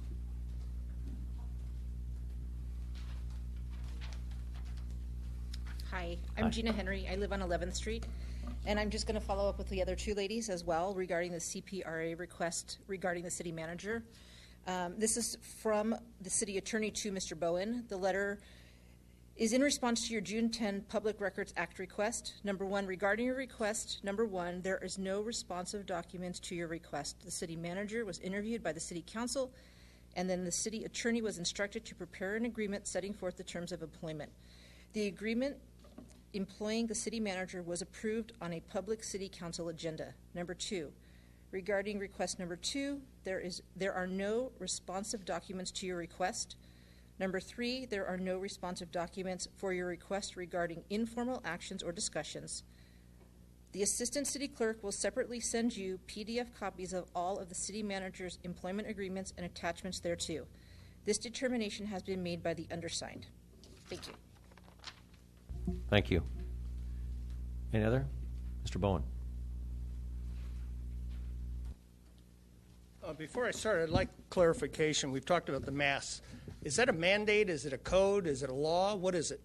Speaker 21: Hi, I'm Gina Henry. I live on 11th Street, and I'm just going to follow up with the other two ladies as well regarding the CPRA request regarding the city manager. This is from the city attorney to Mr. Bowen. The letter is in response to your June 10 Public Records Act request. Number one, regarding your request, number one, there is no responsive documents to your request. The city manager was interviewed by the city council, and then the city attorney was instructed to prepare an agreement setting forth the terms of employment. The agreement employing the city manager was approved on a public city council agenda. Number two, regarding request number two, there are no responsive documents to your request. Number three, there are no responsive documents for your request regarding informal actions or discussions. The assistant city clerk will separately send you PDF copies of all of the city manager's employment agreements and attachments thereto. This determination has been made by the undersigned. Thank you.
Speaker 1: Thank you. Any other? Mr. Bowen.
Speaker 22: Before I start, I'd like clarification. We've talked about the masks. Is that a mandate? Is it a code? Is it a law? What is it?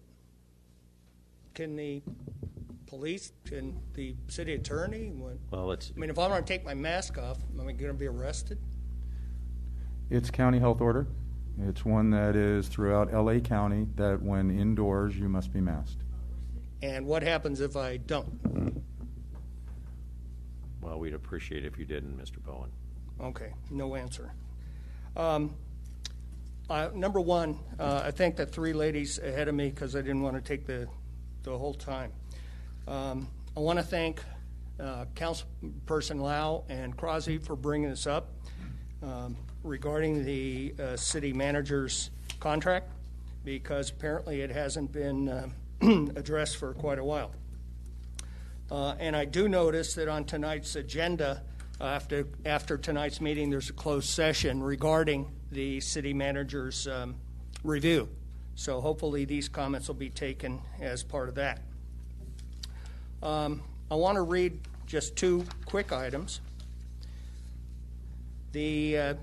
Speaker 22: Can the police, can the city attorney?
Speaker 1: Well,
Speaker 22: I mean, if I want to take my mask off, am I going to be arrested?
Speaker 4: It's county health order. It's one that is throughout LA County that when indoors you must be masked.
Speaker 22: And what happens if I don't?
Speaker 1: Well, we'd appreciate it if you didn't, Mr. Bowen.
Speaker 22: Okay, no answer. Number one, I thank the three ladies ahead of me because I didn't want to take the whole time. I want to thank Councilperson Lau and Crosby for bringing this up regarding the city manager's contract, because apparently it hasn't been addressed for quite a while. And I do notice that on tonight's agenda, after tonight's meeting, there's a closed session regarding the city manager's review. So hopefully these comments will be taken as part of that. I want to read just two quick items. The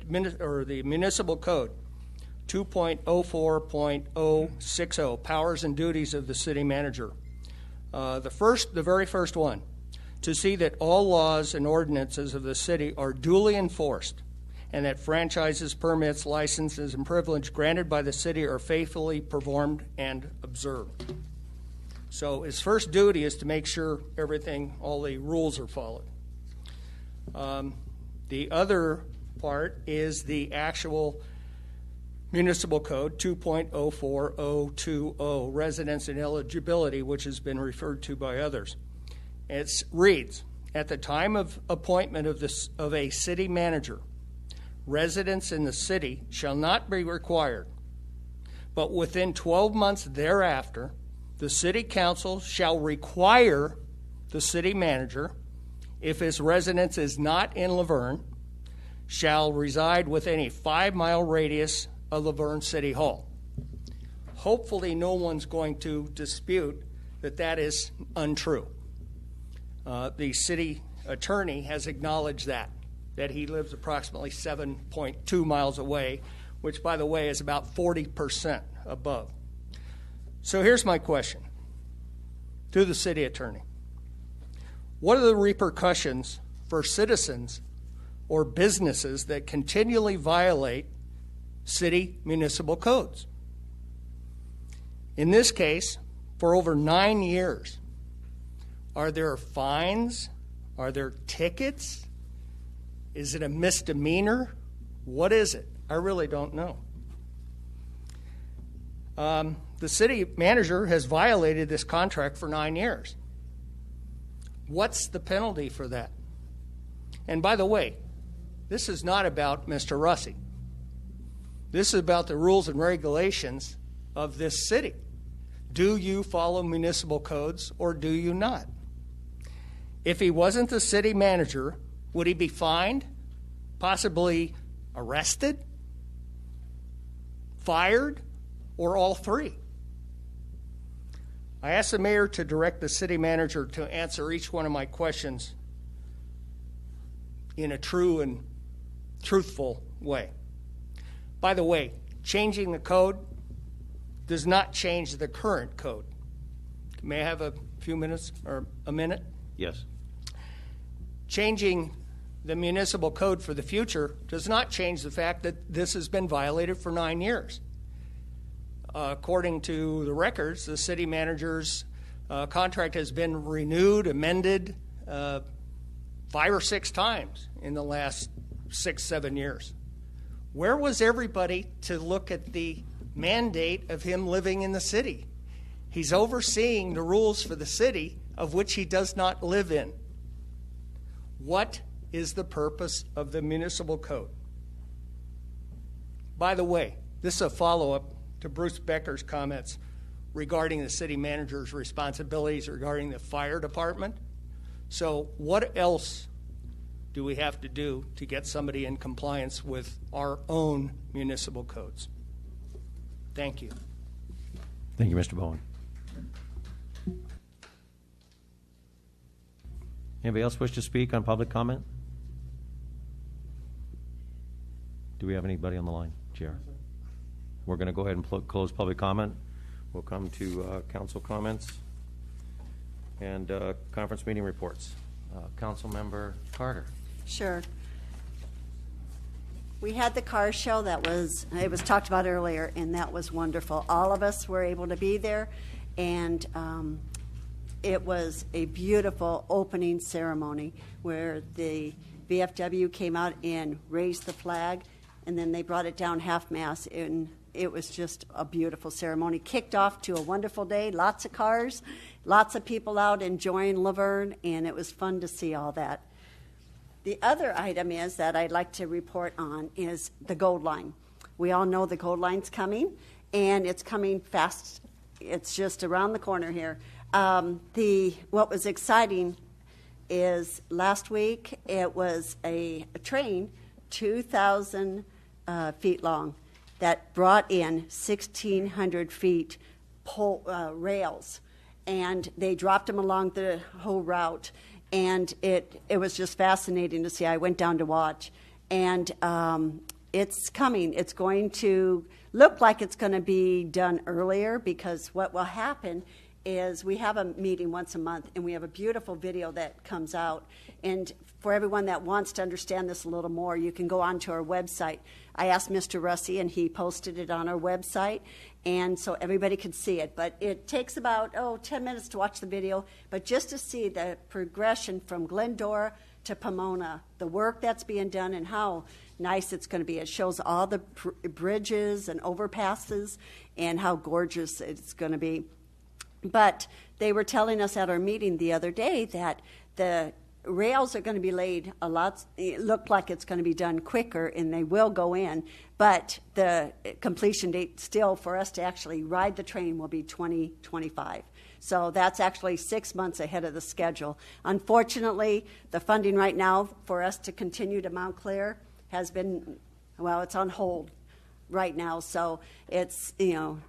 Speaker 22: Municipal Code 2.04.060, powers and duties of the city manager. The very first one, to see that all laws and ordinances of the city are duly enforced and that franchises, permits, licenses, and privilege granted by the city are faithfully performed and observed. So his first duty is to make sure all the rules are followed. The other part is the actual Municipal Code 2.04020, residence and eligibility, which has been referred to by others. It reads, at the time of appointment of a city manager, residents in the city shall not be required, but within 12 months thereafter, the city council shall require the city manager, if his residence is not in Laverne, shall reside within a 5-mile radius of Laverne City Hall. Hopefully no one's going to dispute that is untrue. The city attorney has acknowledged that he lives approximately 7.2 miles away, which, by the way, is about 40% above. So here's my question to the city attorney. What are the repercussions for citizens or businesses that continually violate city municipal codes? In this case, for over 9 years, are there fines? Are there tickets? Is it a misdemeanor? What is it? I really don't know. The city manager has violated this contract for 9 years. What's the penalty for that? And by the way, this is not about Mr. Russi. This is about the rules and regulations of this city. Do you follow municipal codes or do you not? If he wasn't the city manager, would he be fined, possibly arrested, fired, or all three? I asked the mayor to direct the city manager to answer each one of my questions in a true and truthful way. By the way, changing the code does not change the current code. May I have a few minutes or a minute?
Speaker 1: Yes.
Speaker 22: Changing the municipal code for the future does not change the fact that this has been violated for 9 years. According to the records, the city manager's contract has been renewed, amended 5 or 6 times in the last 6-7 years. Where was everybody to look at the mandate of him living in the city? He's overseeing the rules for the city of which he does not live in. What is the purpose of the municipal code? By the way, this is a follow-up to Bruce Becker's comments regarding the city manager's responsibilities regarding the fire department. So what else do we have to do to get somebody in compliance with our own municipal codes? Thank you.
Speaker 1: Thank you, Mr. Bowen. Anybody else wish to speak on public comment? Do we have anybody on the line, Chair? We're going to go ahead and close public comment. We'll come to council comments and conference meeting reports. Councilmember Carter.
Speaker 7: Sure. We had the car show it was talked about earlier, and that was wonderful. All of us were able to be there, and it was a beautiful opening ceremony where the VFW came out and raised the flag, and then they brought it down half-mast, and it was just a beautiful ceremony. Kicked off to a wonderful day, lots of cars, lots of people out enjoying Laverne, and it was fun to see all that. The other item is that I'd like to report on is the Gold Line. We all know the Gold Line's coming, and it's coming fast. It's just around the corner here. What was exciting is last week it was a train 2,000 feet long that brought in 1,600 feet rails, and they dropped them along the whole route. And it was just fascinating to see. I went down to watch, and it's coming. It's going to look like it's going to be done earlier, because what will happen is we have a meeting once a month, and we have a beautiful video that comes out. And for everyone that wants to understand this a little more, you can go onto our website. I asked Mr. Russi, and he posted it on our website, and so everybody could see it. But it takes about 10 minutes to watch the video, but just to see the progression from Glendora to Pomona, the work that's being done and how nice it's going to be. It shows all the bridges and overpasses and how gorgeous it's going to be. But they were telling us at our meeting the other day that the rails are going to be laid a lot. It looked like it's going to be done quicker, and they will go in. But the completion date still for us to actually ride the train will be 2025. So that's actually 6 months ahead of the schedule. Unfortunately, the funding right now for us to continue to Montclair has been, it's on hold right now. So it's,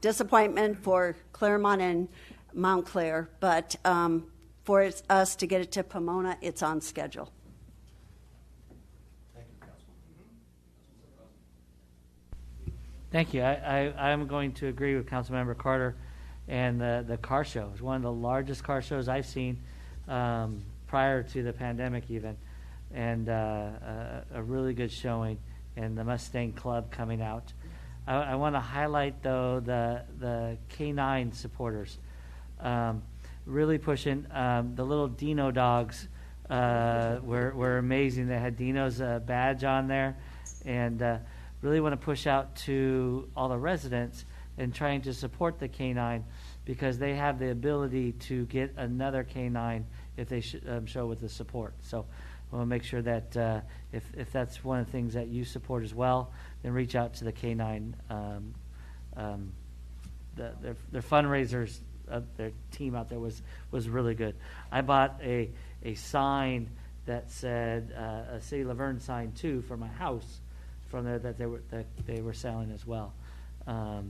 Speaker 7: disappointment for Claremont and Montclair, but for us to get it to Pomona, it's on schedule.
Speaker 11: Thank you. I'm going to agree with Councilmember Carter, and the car show is one of the largest car shows I've seen prior to the pandemic even, and a really good showing, and the Mustang Club coming out. I want to highlight, though, the K9 supporters. Really pushing. The little Dino dogs were amazing. They had Dino's badge on there, and really want to push out to all the residents and trying to support the K9, because they have the ability to get another K9 if they show with the support. So I want to make sure that if that's one of the things that you support as well, then reach out to the K9. Their fundraisers their team out there was really good. I bought a sign that said a City of Laverne sign too for my house from there that they were selling as well.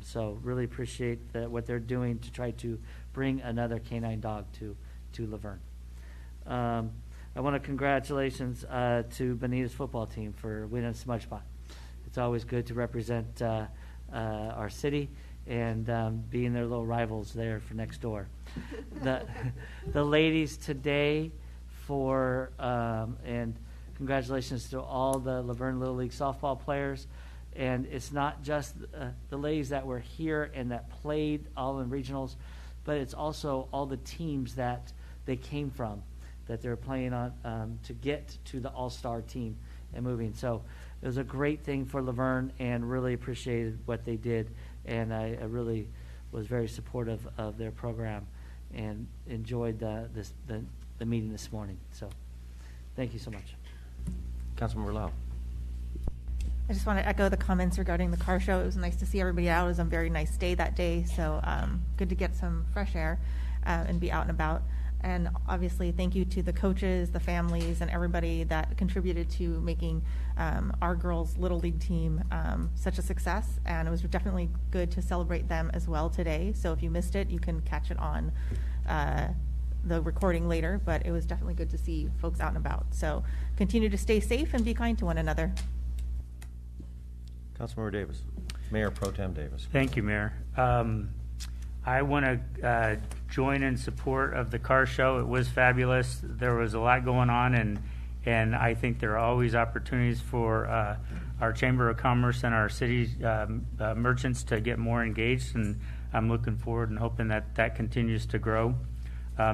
Speaker 11: So really appreciate what they're doing to try to bring another canine dog to Laverne. I want to congratulations to Bonita's football team for winning Smudge Pot. It's always good to represent our city and being their little rivals there for next door. The ladies today and congratulations to all the Laverne Little League softball players. And it's not just the ladies that were here and that played all in regionals, but it's also all the teams that they came from, that they're playing on to get to the all-star team and moving. So it was a great thing for Laverne and really appreciated what they did. And I really was very supportive of their program and enjoyed the meeting this morning. So thank you so much.
Speaker 1: Councilmember Lau.
Speaker 13: I just want to echo the comments regarding the car show. It was nice to see everybody out. It was a very nice day that day, so good to get some fresh air and be out and about. And obviously, thank you to the coaches, the families, and everybody that contributed to making our girls' Little League team such a success. And it was definitely good to celebrate them as well today. So if you missed it, you can catch it on the recording later. But it was definitely good to see folks out and about. So continue to stay safe and be kind to one another.
Speaker 1: Councilmember Davis. Mayor Pro Tem Davis.
Speaker 14: Thank you, Mayor. I want to join in support of the car show. It was fabulous. There was a lot going on, and I think there are always opportunities for our Chamber of Commerce and our city merchants to get more engaged, and I'm looking forward and hoping that continues to grow.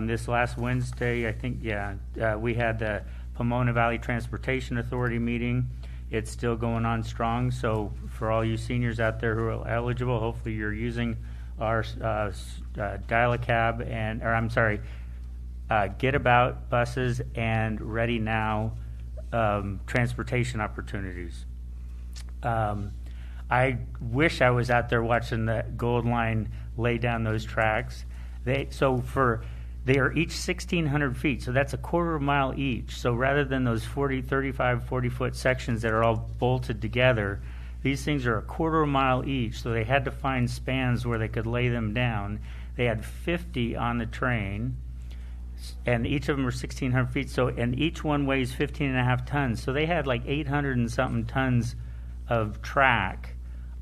Speaker 14: This last Wednesday, I think, we had the Pomona Valley Transportation Authority meeting. It's still going on strong, so for all you seniors out there who are eligible, hopefully you're using our Dial-A-Cab Get About buses and Ready Now transportation opportunities. I wish I was out there watching the Gold Line lay down those tracks. They are each 1,600 feet, so that's a quarter mile each. So rather than those 40-foot sections that are all bolted together, these things are a quarter mile each, so they had to find spans where they could lay them down. They had 50 on the train, and each of them were 1,600 feet, and each one weighs 15.5 tons. So they had like 800 and something tons of track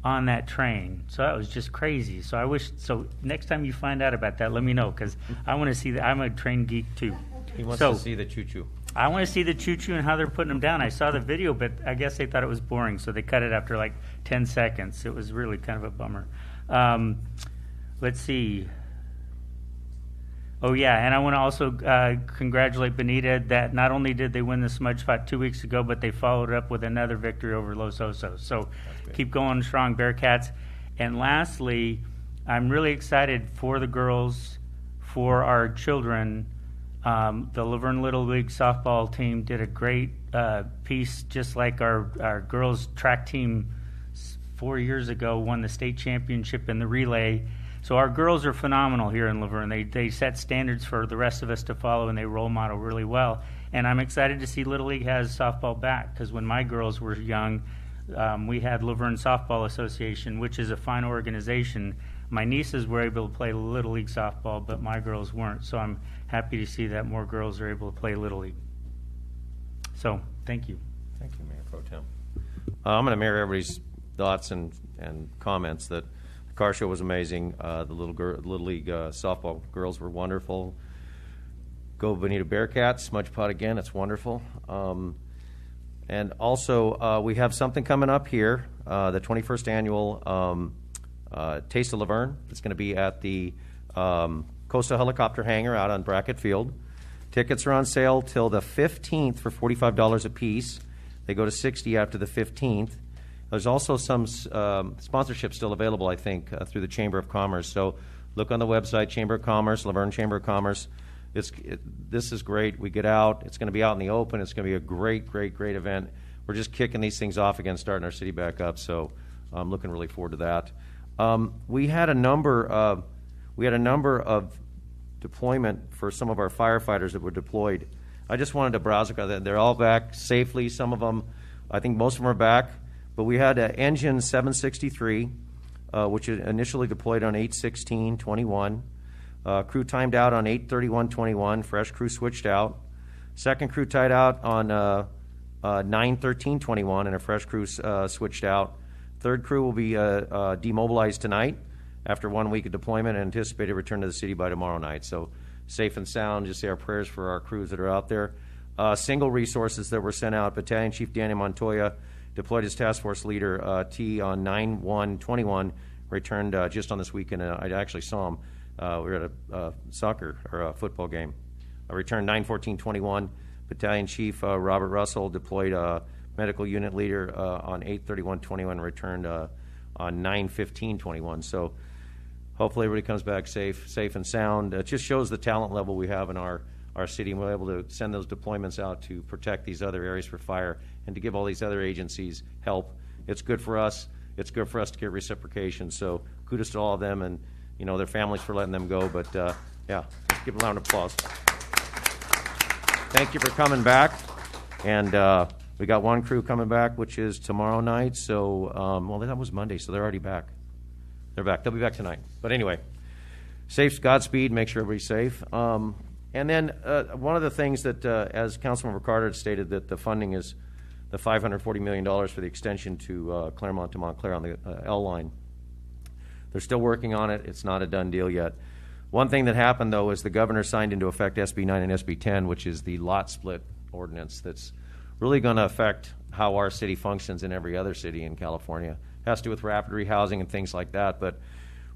Speaker 14: on that train. So that was just crazy. So next time you find out about that, let me know, because I want to see that. I'm a train geek too.
Speaker 1: He wants to see the choo-choo.
Speaker 14: I want to see the choo-choo and how they're putting them down. I saw the video, but I guess they thought it was boring, so they cut it after like 10 seconds. It was really kind of a bummer. Let's see. Oh, yeah, and I want to also congratulate Bonita that not only did they win the Smudge Pot 2 weeks ago, but they followed up with another victory over Los Osos. So keep going strong, Bearcats. And lastly, I'm really excited for the girls, for our children. The Laverne Little League softball team did a great piece, just like our girls track team 4 years ago won the state championship in the relay. So our girls are phenomenal here in Laverne. They set standards for the rest of us to follow, and they role model really well. And I'm excited to see Little League has softball back, because when my girls were young, we had Laverne Softball Association, which is a fine organization. My nieces were able to play Little League softball, but my girls weren't. So I'm happy to see that more girls are able to play Little League. So thank you.
Speaker 1: Thank you, Mayor Pro Tem. I'm going to mirror everybody's thoughts and comments that the car show was amazing. The Little League softball girls were wonderful. Go Bonita Bearcats, Smudge Pot again, it's wonderful. And also, we have something coming up here, the 21st annual Taste of Laverne. It's going to be at the Coastal Helicopter Hangar out on Brackett Field. Tickets are on sale till the 15th for $45 a piece. They go to $60 after the 15th. There's also some sponsorship still available, I think, through the Chamber of Commerce. So look on the website, Chamber of Commerce, Laverne Chamber of Commerce. This is great. We get out. It's going to be out in the open. It's going to be a great, great, great event. We're just kicking these things off again, starting our city back up. So I'm looking really forward to that. We had a number of, we had a number of deployment for some of our firefighters that were deployed. I just wanted to browse that. They're all back safely. Some of them, I think most of them are back. But we had engine 763, which initially deployed on 8/16/21. Crew timed out on 8/31/21. Fresh crew switched out. Second crew tied out on 9/13/21, and a fresh crew switched out. Third crew will be demobilized tonight after 1 week of deployment and anticipated return to the city by tomorrow night. So safe and sound. Just say our prayers for our crews that are out there. Single resources that were sent out. Battalion Chief Daniel Montoya deployed his task force leader T on 9/1/21. Returned just on this weekend. I actually saw him. We were at a soccer or a football game. Returned 9/14/21. Battalion Chief Robert Russell deployed medical unit leader on 8/31/21. Returned on 9/15/21. So hopefully everybody comes back safe and sound. It just shows the talent level we have in our city, and we're able to send those deployments out to protect these other areas for fire and to give all these other agencies help. It's good for us. It's good for us to get reciprocation. So kudos to all of them and, you know, their families for letting them go. But, yeah, let's give a round of applause. Thank you for coming back. And we got one crew coming back, which is tomorrow night. So, well, that was Monday, so they're already back. They're back. They'll be back tonight. But anyway, safe, Godspeed, make sure everybody's safe. And then one of the things that, as Councilmember Carter had stated, that the funding is the $540 million for the extension to Claremont to Montclair on the L line. They're still working on it. It's not a done deal yet. One thing that happened, though, is the governor signed into effect SB 9 and SB 10, which is the Lot Split Ordinance that's really going to affect how our city functions in every other city in California. It has to do with rapid rehousing and things like that, but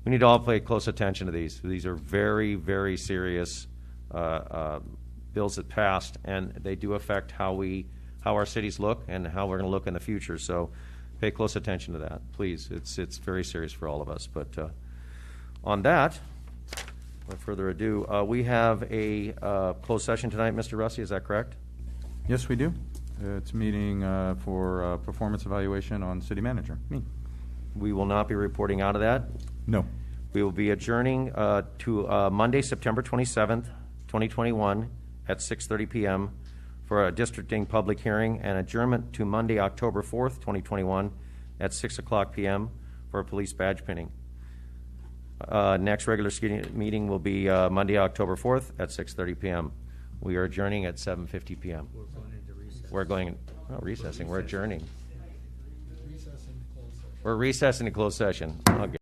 Speaker 1: we need to all pay close attention to these. These are very, very serious bills that passed, and they do affect how our cities look and how we're going to look in the future. So pay close attention to that, please. It's very serious for all of us. But on that, without further ado, we have a closed session tonight, Mr. Russi, is that correct?
Speaker 4: Yes, we do. It's a meeting for performance evaluation on city manager, me.
Speaker 1: We will not be reporting out of that?
Speaker 4: No.
Speaker 1: We will be adjourning to Monday, September 27th, 2021 at 6:30 p.m. for a districting public hearing, and adjournment to Monday, October 4th, 2021 at 6 o'clock p.m. for a police badge pinning. Next regular meeting will be Monday, October 4th at 6:30 p.m. We are adjourning at 7:50 p.m.
Speaker 14: We're going into recess.
Speaker 1: We're going, not recessing, we're adjourning.
Speaker 15: Recess into closed session.
Speaker 1: We're recessing to closed session. Okay.